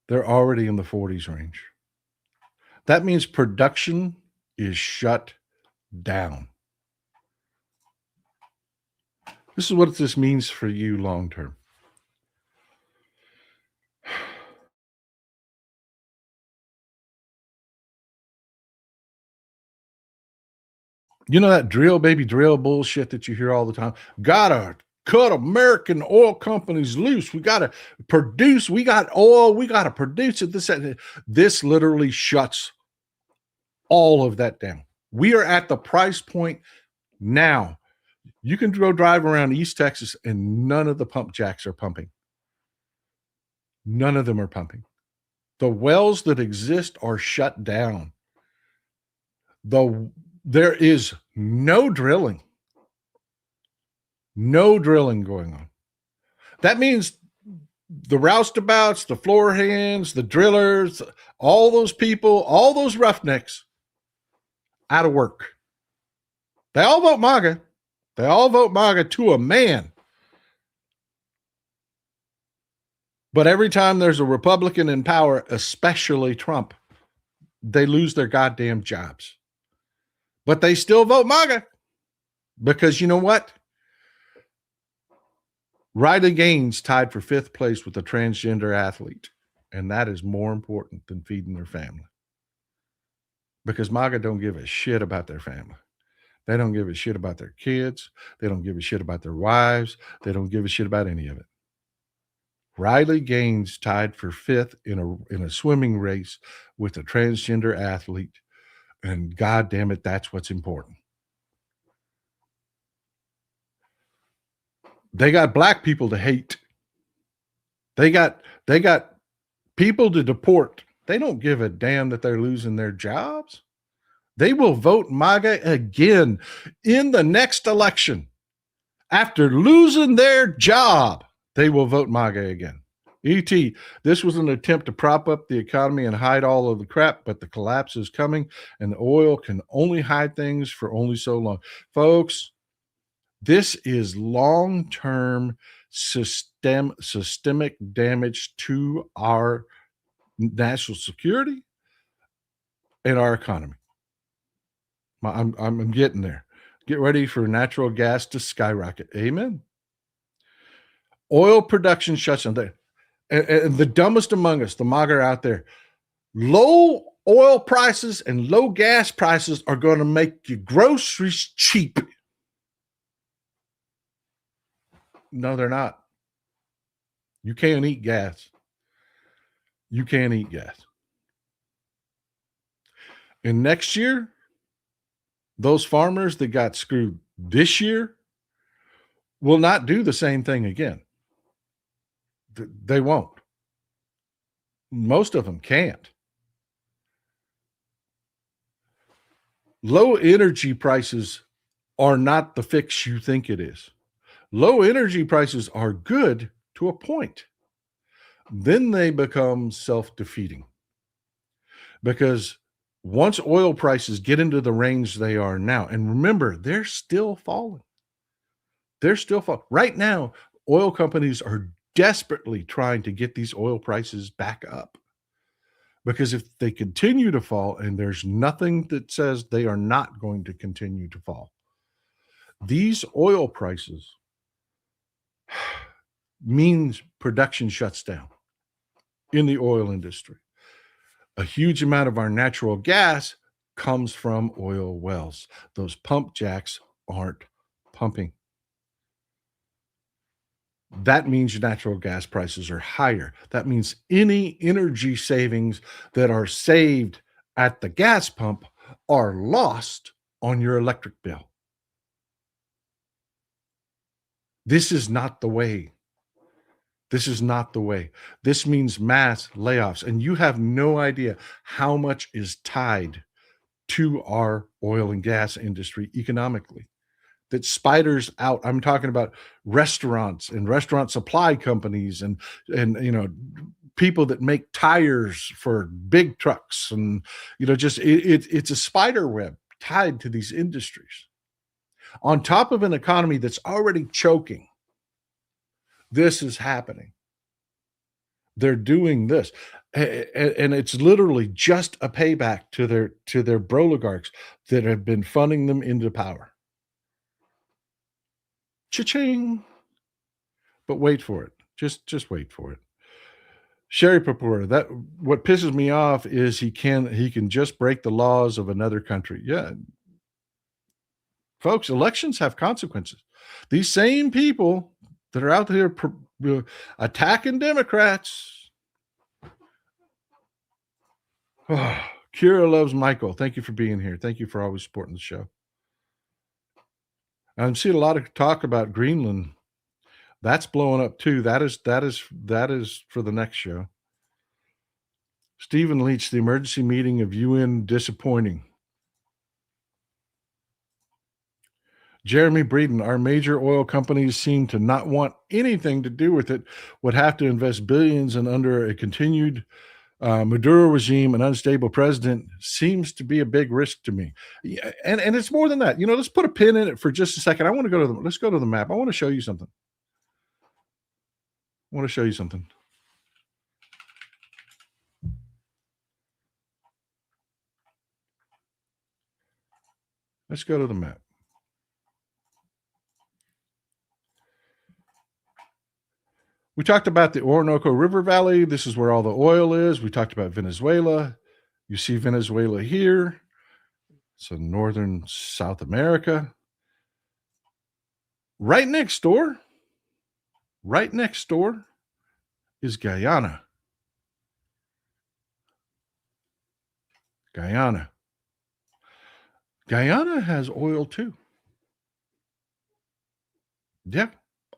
They're already in the 40s range. That means production is shut down. This is what this means for you long term. You know that drill, baby, drill bullshit that you hear all the time? Gotta cut American oil companies loose. We gotta produce. We got oil. We gotta produce it. This literally shuts all of that down. We are at the price point now. You can go drive around East Texas and none of the pump jacks are pumping. None of them are pumping. The wells that exist are shut down. There is no drilling. No drilling going on. That means the roustabouts, the floor hands, the drillers, all those people, all those roughnecks out of work. They all vote MAGA. They all vote MAGA to a man. But every time there's a Republican in power, especially Trump, they lose their goddamn jobs. But they still vote MAGA because you know what? Riley Gaines tied for 5th place with a transgender athlete. And that is more important than feeding their family. Because MAGA don't give a shit about their family. They don't give a shit about their kids. They don't give a shit about their wives. They don't give a shit about any of it. Riley Gaines tied for 5th in a swimming race with a transgender athlete. And God damn it, that's what's important. They got black people to hate. They got people to deport. They don't give a damn that they're losing their jobs. They will vote MAGA again in the next election. After losing their job, they will vote MAGA again. ET, this was an attempt to prop up the economy and hide all of the crap, but the collapse is coming, and the oil can only hide things for only so long. Folks, this is long-term systemic damage to our national security and our economy. I'm getting there. Get ready for natural gas to skyrocket. Amen. Oil production shuts down. And the dumbest among us, the MAGA out there, low oil prices and low gas prices are going to make your groceries cheap. No, they're not. You can't eat gas. You can't eat gas. And next year, those farmers that got screwed this year will not do the same thing again. They won't. Most of them can't. Low energy prices are not the fix you think it is. Low energy prices are good to a point. Then they become self-defeating. Because once oil prices get into the range they are now, and remember, they're still falling. They're still falling. Right now, oil companies are desperately trying to get these oil prices back up. Because if they continue to fall, and there's nothing that says they are not going to continue to fall, these oil prices means production shuts down in the oil industry. A huge amount of our natural gas comes from oil wells. Those pump jacks aren't pumping. That means natural gas prices are higher. That means any energy savings that are saved at the gas pump are lost on your electric bill. This is not the way. This is not the way. This means mass layoffs, and you have no idea how much is tied to our oil and gas industry economically. That spiders out. I'm talking about restaurants and restaurant supply companies and people that make tires for big trucks, and it's a spider web tied to these industries. On top of an economy that's already choking, this is happening. They're doing this. And it's literally just a payback to their Broligarchs that have been funding them into power. Cha-ching. But wait for it. Just wait for it. Sherry Papura, that what pisses me off is he can just break the laws of another country. Yeah. Folks, elections have consequences. These same people that are out there attacking Democrats. Oh, Kira loves Michael. Thank you for being here. Thank you for always supporting the show. I'm seeing a lot of talk about Greenland. That's blowing up too. That is for the next show. Stephen Leach, the emergency meeting of UN disappointing. Jeremy Breeden, our major oil companies seem to not want anything to do with it, would have to invest billions, and under a continued Maduro regime, an unstable president seems to be a big risk to me. Yeah, and it's more than that. Let's put a pin in it for just a second. Let's go to the map. I want to show you something. Let's go to the map. We talked about the Orinoco River Valley. This is where all the oil is. We talked about Venezuela. You see Venezuela here. So northern South America. Right next door is Guyana. Guyana has oil too. Yeah,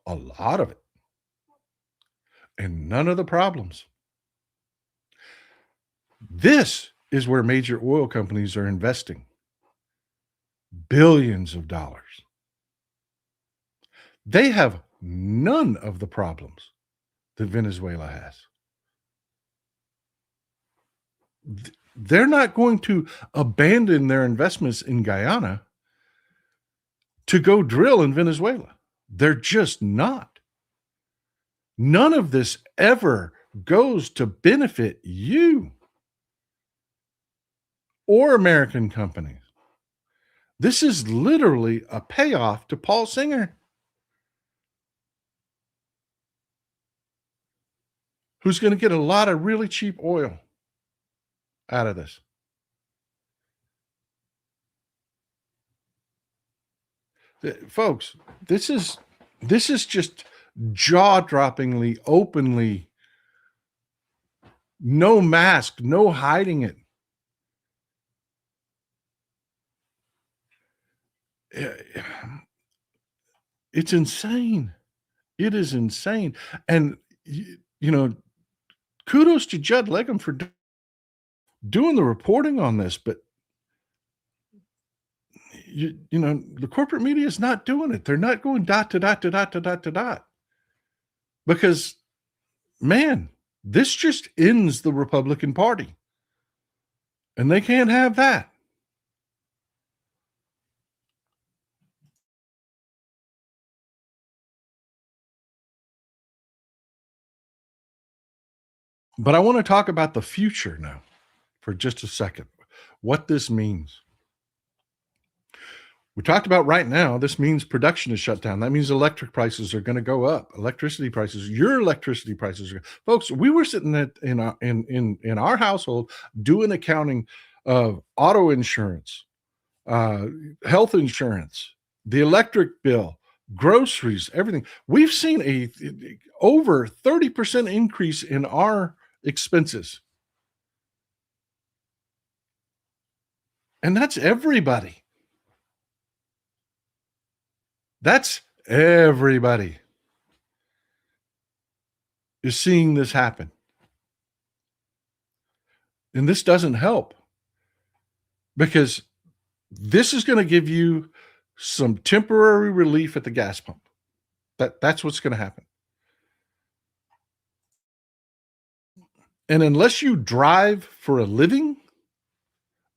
a lot of it. And none of the problems. This is where major oil companies are investing billions of dollars. They have none of the problems that Venezuela has. They're not going to abandon their investments in Guyana to go drill in Venezuela. They're just not. None of this ever goes to benefit you or American companies. This is literally a payoff to Paul Singer, who's going to get a lot of really cheap oil out of this. Folks, this is just jaw-droppingly, openly, no mask, no hiding it. It's insane. It is insane. And, kudos to Judd Legum for doing the reporting on this, but the corporate media is not doing it. They're not going dot to dot to dot to dot to dot. Because, man, this just ends the Republican Party. And they can't have that. But I want to talk about the future now for just a second. What this means. We talked about right now, this means production is shut down. That means electric prices are going to go up. Electricity prices, your electricity prices are. Folks, we were sitting in our household doing accounting of auto insurance, health insurance, the electric bill, groceries, everything. We've seen a over 30% increase in our expenses. And that's everybody. That's everybody is seeing this happen. And this doesn't help, because this is going to give you some temporary relief at the gas pump. That's what's going to happen. And unless you drive for a living,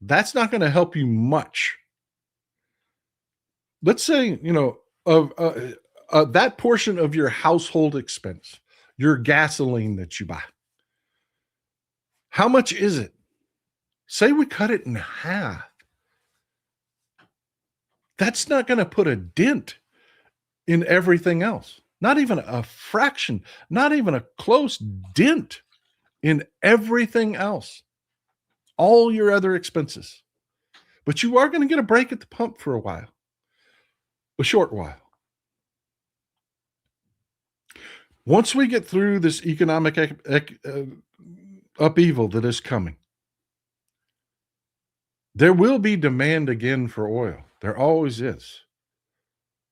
that's not going to help you much. Let's say, that portion of your household expense, your gasoline that you buy. How much is it? Say we cut it in half. That's not going to put a dent in everything else. Not even a fraction, not even a close dent in everything else. All your other expenses. But you are going to get a break at the pump for a while. A short while. Once we get through this economic upheaval that is coming, there will be demand again for oil. There always is.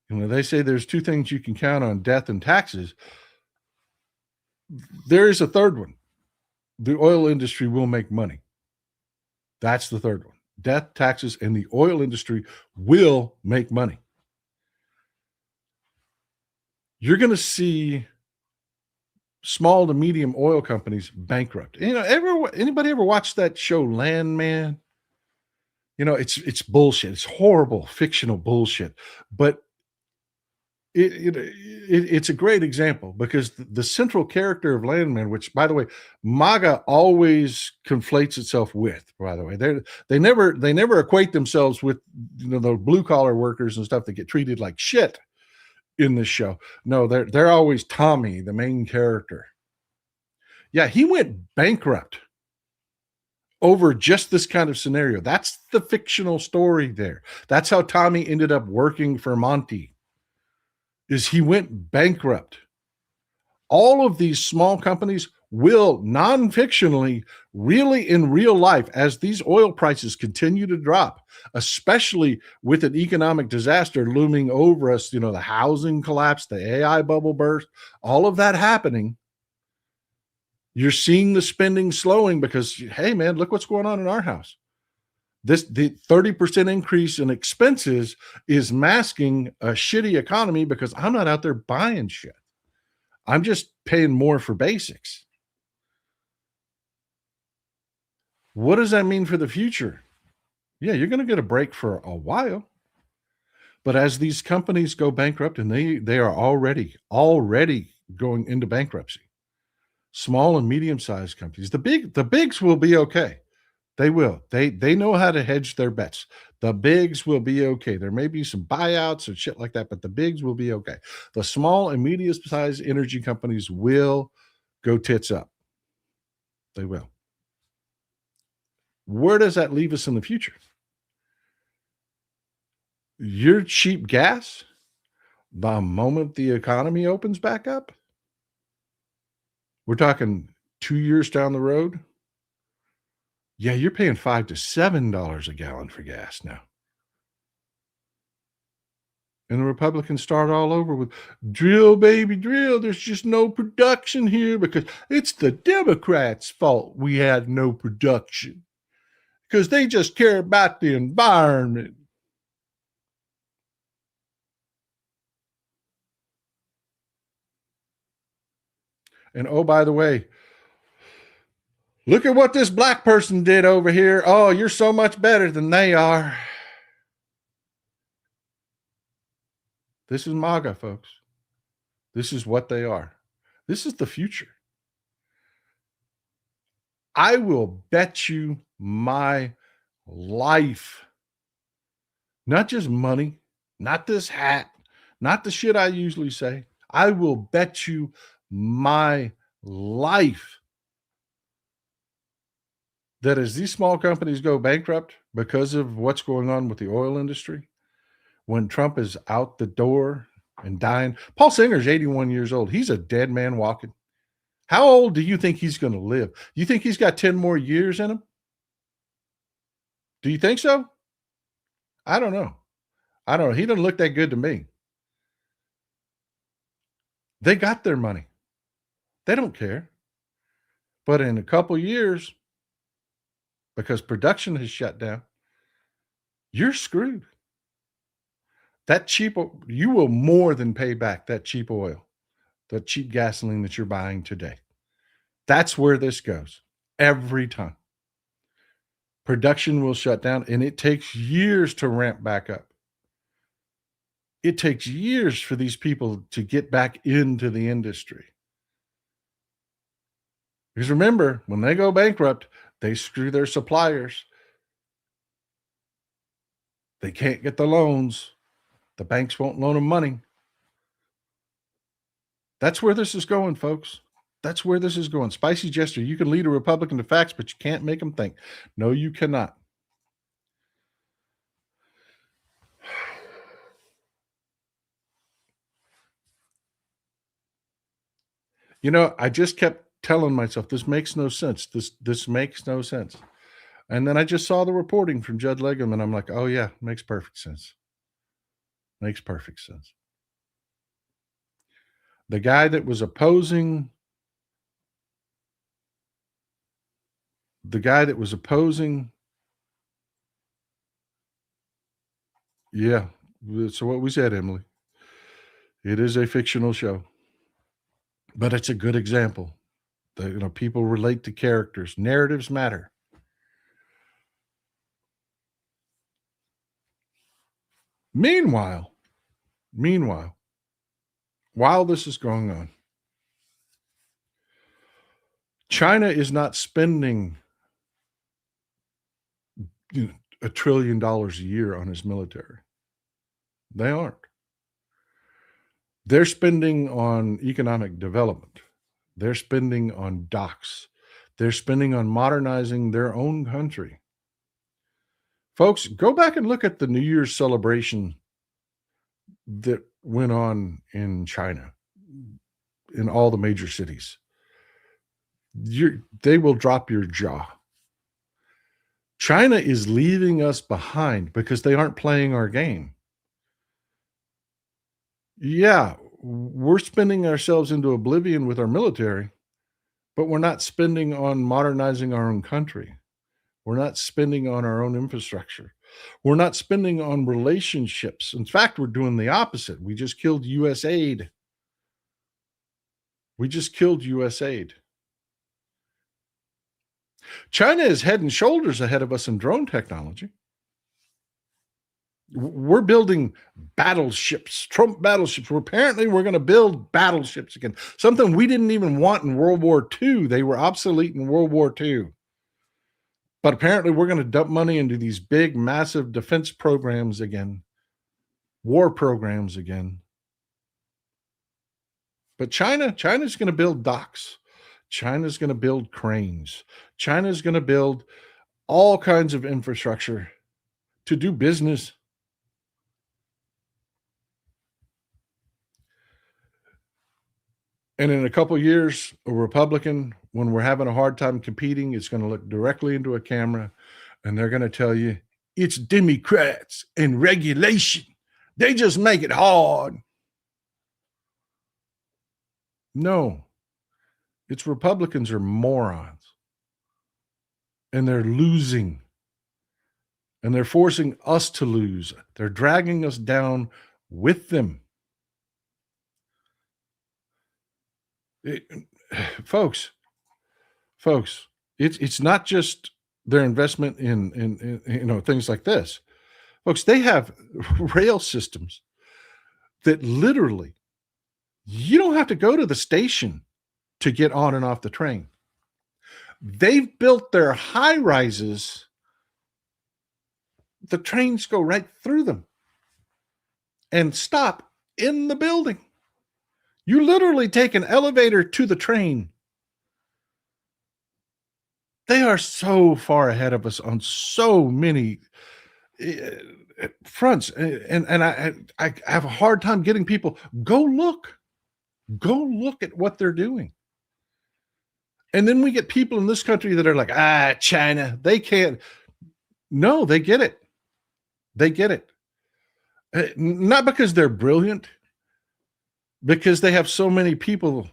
They say there's two things you can count on: death and taxes. There is a third one. The oil industry will make money. That's the third one. Death, taxes, and the oil industry will make money. You're going to see small to medium oil companies bankrupt. Anybody ever watched that show Landman? It's bullshit. It's horrible, fictional bullshit. But it's a great example, because the central character of Landman, which, by the way, MAGA always conflates itself with, by the way, they never equate themselves with the blue collar workers and stuff that get treated like shit in this show. No, they're always Tommy, the main character. Yeah, he went bankrupt over just this kind of scenario. That's the fictional story there. That's how Tommy ended up working for Monty. Is he went bankrupt. All of these small companies will non-fictionally, really in real life, as these oil prices continue to drop, especially with an economic disaster looming over us, the housing collapse, the AI bubble burst, all of that happening. You're seeing the spending slowing because, hey, man, look what's going on in our house. The 30% increase in expenses is masking a shitty economy because I'm not out there buying shit. I'm just paying more for basics. What does that mean for the future? Yeah, you're going to get a break for a while. But as these companies go bankrupt, and they are already going into bankruptcy, small and medium-sized companies, the bigs will be okay. They will. They know how to hedge their bets. The bigs will be okay. There may be some buyouts and shit like that, but the bigs will be okay. The small and medium-sized energy companies will go tits up. They will. Where does that leave us in the future? Your cheap gas, the moment the economy opens back up, we're talking 2 years down the road. Yeah, you're paying $5 to $7 a gallon for gas now. And the Republicans start all over with drill, baby, drill. There's just no production here because it's the Democrats' fault we had no production because they just care about the environment. And oh, by the way, look at what this black person did over here. Oh, you're so much better than they are. This is MAGA, folks. This is what they are. This is the future. I will bet you my life, not just money, not this hat, not the shit I usually say. I will bet you my life that as these small companies go bankrupt because of what's going on with the oil industry, when Trump is out the door and dying, Paul Singer's 81 years old. He's a dead man walking. How old do you think he's going to live? You think he's got 10 more years in him? Do you think so? I don't know. He doesn't look that good to me. They got their money. They don't care. But in a couple years, because production has shut down, you're screwed. You will more than pay back that cheap oil, the cheap gasoline that you're buying today. That's where this goes every time. Production will shut down, and it takes years to ramp back up. It takes years for these people to get back into the industry. Because remember, when they go bankrupt, they screw their suppliers. They can't get the loans. The banks won't loan them money. That's where this is going, folks. That's where this is going. Spicy Jester, you can lead a Republican to facts, but you can't make them think. No, you cannot. I just kept telling myself, this makes no sense. This makes no sense. And then I just saw the reporting from Judd Legum, and I'm like, oh, yeah, makes perfect sense. Makes perfect sense. The guy that was opposing yeah. So what we said, Emily, it is a fictional show, but it's a good example. People relate to characters. Narratives matter. Meanwhile, while this is going on, China is not spending $1 trillion a year on its military. They aren't. They're spending on economic development. They're spending on docks. They're spending on modernizing their own country. Folks, go back and look at the New Year's celebration that went on in China, in all the major cities. They will drop your jaw. China is leaving us behind because they aren't playing our game. Yeah, we're spending ourselves into oblivion with our military, but we're not spending on modernizing our own country. We're not spending on our own infrastructure. We're not spending on relationships. In fact, we're doing the opposite. We just killed US aid. We just killed US aid. China is head and shoulders ahead of us in drone technology. We're building battleships, Trump battleships. Apparently, we're going to build battleships again. Something we didn't even want in World War II. They were obsolete in World War II. But apparently, we're going to dump money into these big, massive defense programs again, war programs again. But China's going to build docks. China's going to build cranes. China's going to build all kinds of infrastructure to do business. And in a couple of years, a Republican, when we're having a hard time competing, is going to look directly into a camera and they're going to tell you, it's Democrats and regulation. They just make it hard. No, it's Republicans are morons. And they're losing. And they're forcing us to lose. They're dragging us down with them. Folks, it's not just their investment in things like this. Folks, they have rail systems that literally you don't have to go to the station to get on and off the train. They've built their high rises. The trains go right through them and stop in the building. You literally take an elevator to the train. They are so far ahead of us on so many fronts. And I have a hard time getting people, go look at what they're doing. And then we get people in this country that are like, China, they can't. No, they get it. They get it. Not because they're brilliant, because they have so many people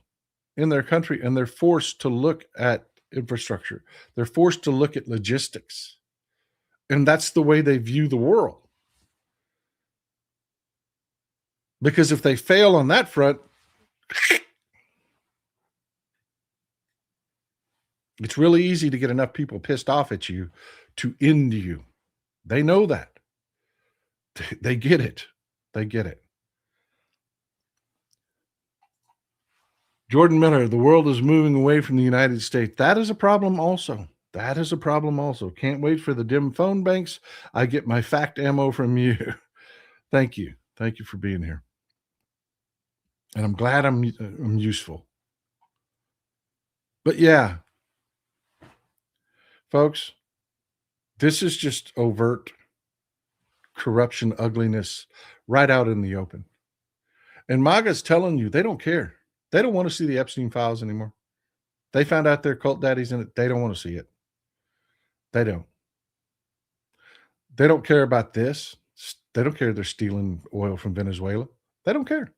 in their country and they're forced to look at infrastructure. They're forced to look at logistics. And that's the way they view the world. Because if they fail on that front, it's really easy to get enough people pissed off at you to end you. They know that. They get it. They get it. Jordan Miller, the world is moving away from the United States. That is a problem also. That is a problem also. Can't wait for the dim phone banks. I get my fact ammo from you. Thank you. Thank you for being here. And I'm glad I'm useful. But yeah, folks, this is just overt corruption, ugliness right out in the open. And MAGA's telling you they don't care. They don't want to see the Epstein files anymore. They found out their cult daddy's in it. They don't want to see it. They don't. They don't care about this. They don't care they're stealing oil from Venezuela. They don't care.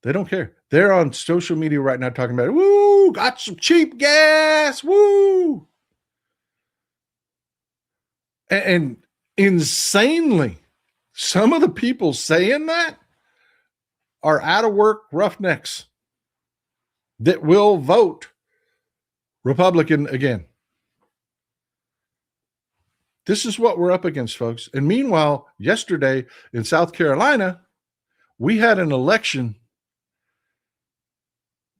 They don't care. They're on social media right now talking about, woo, got some cheap gas, woo. And insanely, some of the people saying that are out of work roughnecks that will vote Republican again. This is what we're up against, folks. And meanwhile, yesterday in South Carolina, we had an election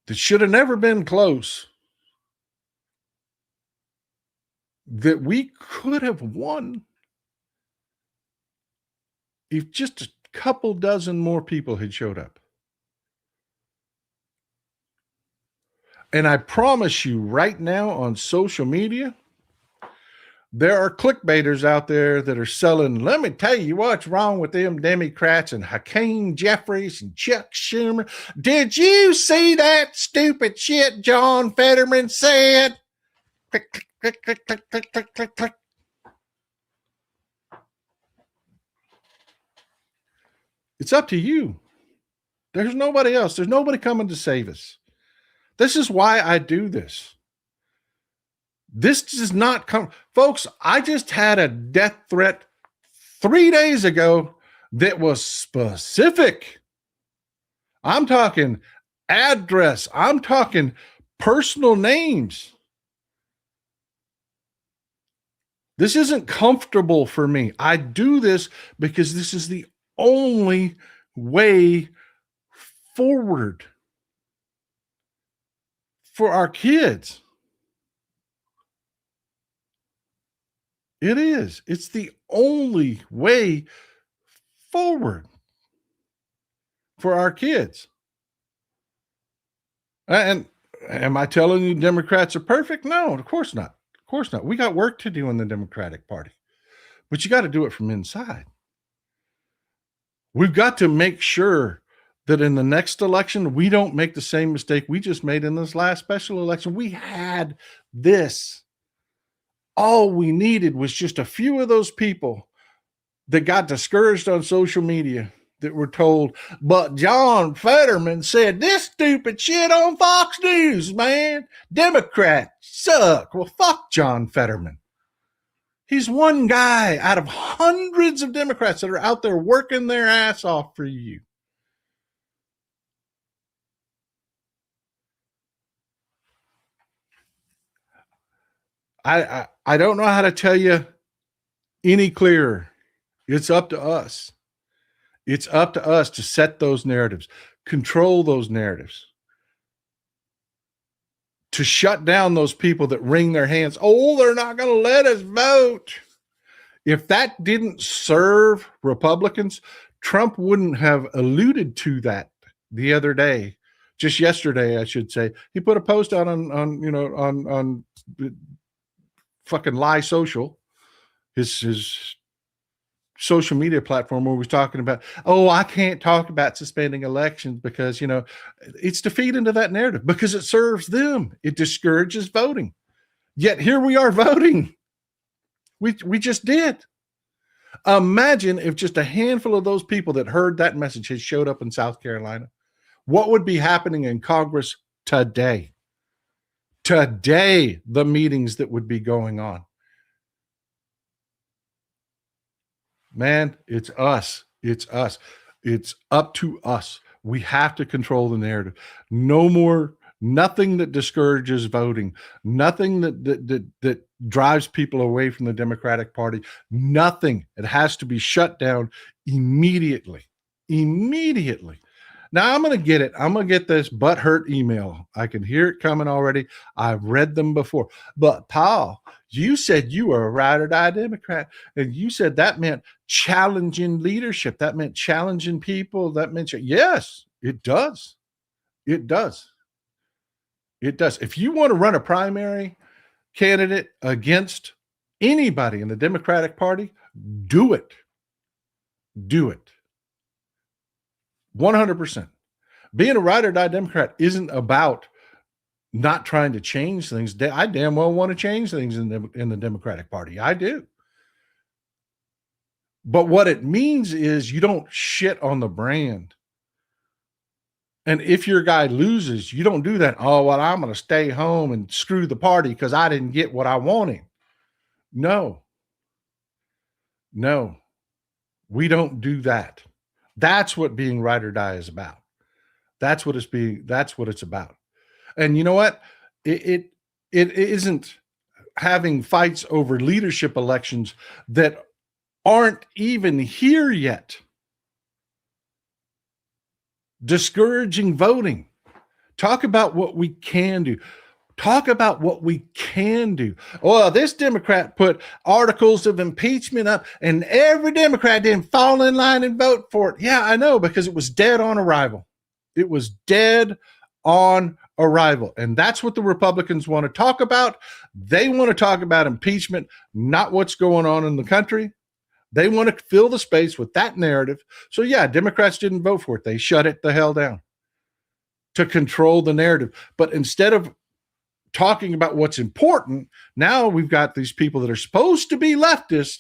that should have never been close, that we could have won if just a couple dozen more people had showed up. And I promise you right now on social media, there are clickbaiters out there that are selling, let me tell you what's wrong with them Democrats and Hakeem Jeffries and Chuck Schumer. Did you see that stupid shit John Fetterman said? Click, click, click, click, click, click, click, click, click. It's up to you. There's nobody else. There's nobody coming to save us. This is why I do this. This does not come, folks. I just had a death threat 3 days ago that was specific. I'm talking address. I'm talking personal names. This isn't comfortable for me. I do this because this is the only way forward for our kids. It is. It's the only way forward for our kids. And am I telling you Democrats are perfect? No, of course not. Of course not. We got work to do in the Democratic Party, but you got to do it from inside. We've got to make sure that in the next election, we don't make the same mistake we just made in this last special election. We had this. All we needed was just a few of those people that got discouraged on social media that were told, but John Fetterman said this stupid shit on Fox News, man. Democrats suck. Well, fuck John Fetterman. He's one guy out of hundreds of Democrats that are out there working their ass off for you. I don't know how to tell you any clearer. It's up to us. It's up to us to set those narratives, control those narratives, to shut down those people that wring their hands. Oh, they're not going to let us vote. If that didn't serve Republicans, Trump wouldn't have alluded to that the other day. Just yesterday, I should say. He put a post out on fucking Lie Social, his social media platform, where he was talking about, oh, I can't talk about suspending elections because, it's to feed into that narrative because it serves them. It discourages voting. Yet here we are voting. We just did. Imagine if just a handful of those people that heard that message had showed up in South Carolina. What would be happening in Congress today? Today, the meetings that would be going on. Man, it's us. It's us. It's up to us. We have to control the narrative. No more, nothing that discourages voting, nothing that drives people away from the Democratic Party, nothing. It has to be shut down immediately. Immediately. Now I'm going to get it. I'm going to get this butthurt email. I can hear it coming already. I've read them before. But Paul, you said you were a ride or die Democrat, and you said that meant challenging leadership. That meant challenging people. That meant, yes, it does. It does. It does. If you want to run a primary candidate against anybody in the Democratic Party, do it. Do it. 100%. Being a ride or die Democrat isn't about not trying to change things. I damn well want to change things in the Democratic Party. I do. But what it means is you don't shit on the brand. And if your guy loses, you don't do that. Oh, well, I'm going to stay home and screw the party because I didn't get what I wanted. No, we don't do that. That's what being ride or die is about. That's what it's about. And you know what? It isn't having fights over leadership elections that aren't even here yet. Discouraging voting. Talk about what we can do. Talk about what we can do. Oh, this Democrat put articles of impeachment up and every Democrat didn't fall in line and vote for it. Yeah, I know, because it was dead on arrival. It was dead on arrival. And that's what the Republicans want to talk about. They want to talk about impeachment, not what's going on in the country. They want to fill the space with that narrative. So, yeah, Democrats didn't vote for it. They shut it the hell down to control the narrative. But instead of talking about what's important, now we've got these people that are supposed to be leftists.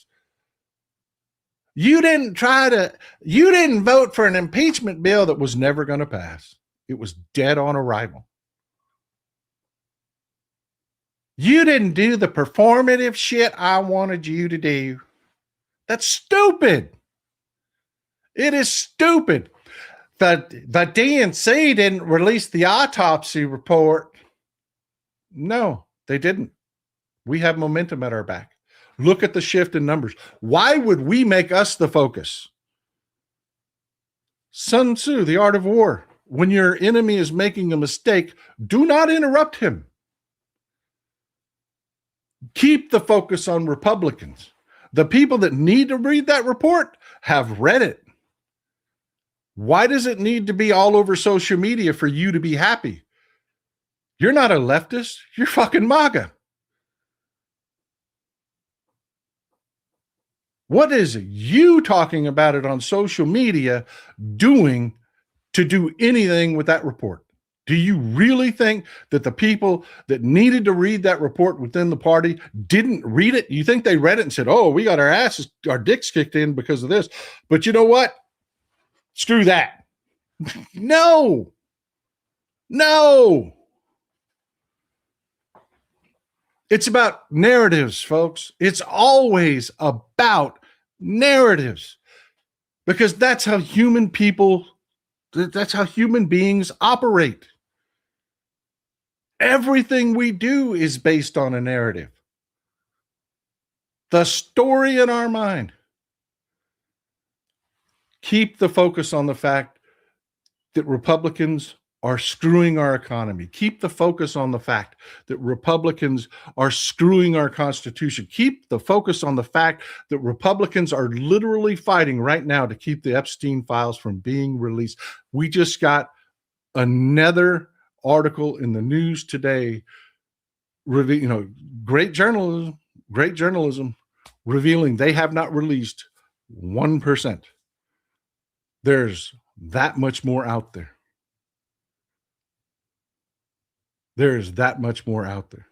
You didn't vote for an impeachment bill that was never going to pass. It was dead on arrival. You didn't do the performative shit I wanted you to do. That's stupid. It is stupid. The DNC didn't release the autopsy report. No, they didn't. We have momentum at our back. Look at the shift in numbers. Why would we make us the focus? Sun Tzu, The Art of War. When your enemy is making a mistake, do not interrupt him. Keep the focus on Republicans. The people that need to read that report have read it. Why does it need to be all over social media for you to be happy? You're not a leftist. You're fucking MAGA. What is you talking about it on social media doing to do anything with that report? Do you really think that the people that needed to read that report within the party didn't read it? You think they read it and said, oh, we got our dicks kicked in because of this. But you know what? Screw that. No. It's about narratives, folks. It's always about narratives because that's how human beings operate. Everything we do is based on a narrative. The story in our mind. Keep the focus on the fact that Republicans are screwing our economy. Keep the focus on the fact that Republicans are screwing our Constitution. Keep the focus on the fact that Republicans are literally fighting right now to keep the Epstein files from being released. We just got another article in the news today, great journalism, revealing they have not released 1%. There's that much more out there. There's that much more out there.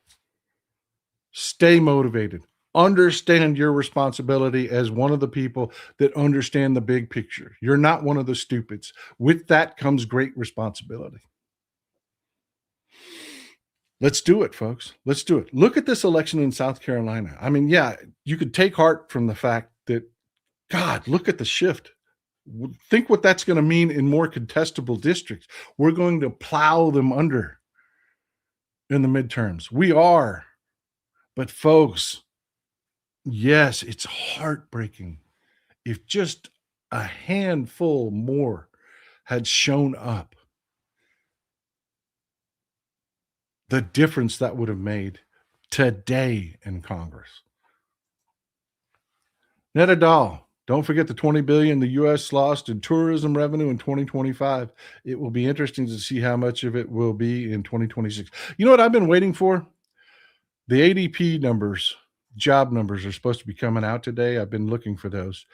Stay motivated. Understand your responsibility as one of the people that understand the big picture. You're not one of the stupids. With that comes great responsibility. Let's do it, folks. Let's do it. Look at this election in South Carolina. I mean, yeah, you could take heart from the fact that, God, look at the shift. Think what that's going to mean in more contestable districts. We're going to plow them under in the midterms. We are. But folks, yes, it's heartbreaking. If just a handful more had shown up, the difference that would have made today in Congress. Netadal, don't forget the $20 billion the U.S. lost in tourism revenue in 2025. It will be interesting to see how much of it will be in 2026. You know what I've been waiting for? The ADP numbers, job numbers are supposed to be coming out today. I've been looking for those.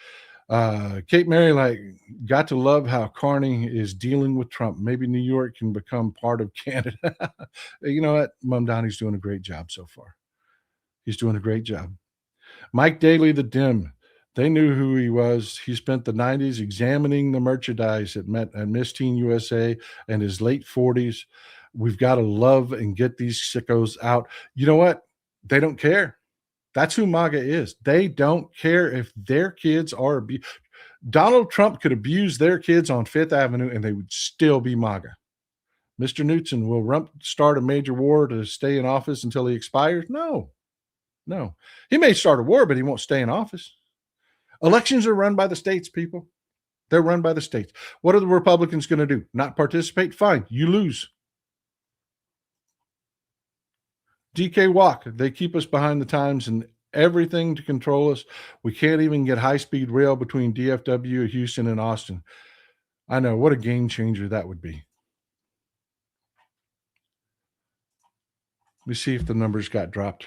Kate Mary, got to love how Carney is dealing with Trump. Maybe New York can become part of Canada. You know what? Mom Donnie's doing a great job so far. He's doing a great job. Mike Daly, the Dim. They knew who he was. He spent the 90s examining the merchandise at Miss Teen USA and his late 40s. We've got to love and get these sickos out. You know what? They don't care. That's who MAGA is. They don't care if their kids are abused. Donald Trump could abuse their kids on Fifth Avenue and they would still be MAGA. Mr. Knutson, will start a major war to stay in office until he expires? No. He may start a war, but he won't stay in office. Elections are run by the states, people. They're run by the states. What are the Republicans going to do? Not participate? Fine. You lose. DK Walk, they keep us behind the times and everything to control us. We can't even get high-speed rail between DFW, Houston, and Austin. I know. What a game changer that would be. Let me see if the numbers got dropped.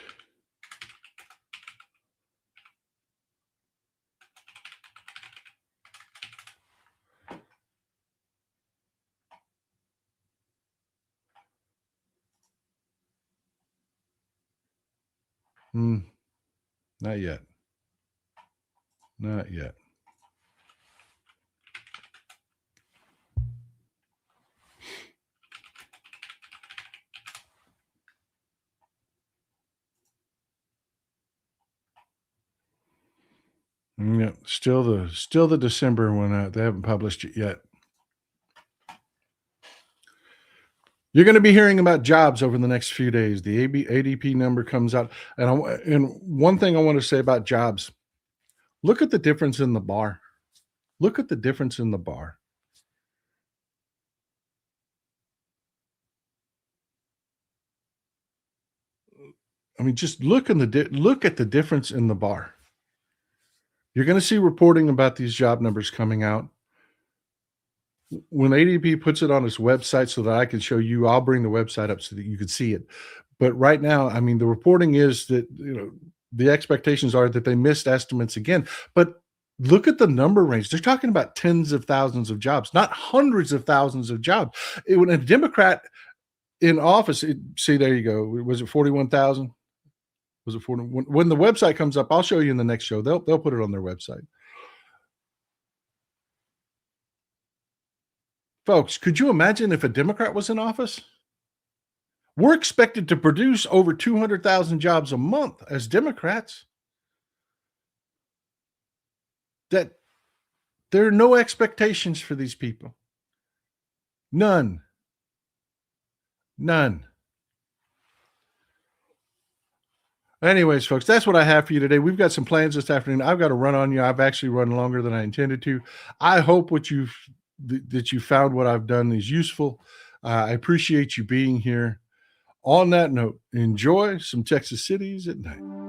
Not yet. Not yet. Yeah, still the December one. They haven't published it yet. You're going to be hearing about jobs over the next few days. The ADP number comes out, and one thing I want to say about jobs: look at the difference in the bar. Look at the difference in the bar. I mean, just look at the difference in the bar. You're going to see reporting about these job numbers coming out. When ADP puts it on its website so that I can show you, I'll bring the website up so that you can see it. But right now, I mean, the reporting is that, the expectations are that they missed estimates again. But look at the number range. They're talking about tens of thousands of jobs, not hundreds of thousands of jobs. When a Democrat in office, see, there you go. Was it 41,000? Was it 40? When the website comes up, I'll show you in the next show. They'll put it on their website. Folks, could you imagine if a Democrat was in office? We're expected to produce over 200,000 jobs a month as Democrats. That there are no expectations for these people. None. Anyways, folks, that's what I have for you today. We've got some plans this afternoon. I've got to run on you. I've actually run longer than I intended to. I hope that you found what I've done is useful. I appreciate you being here. On that note, enjoy some Texas cities at night.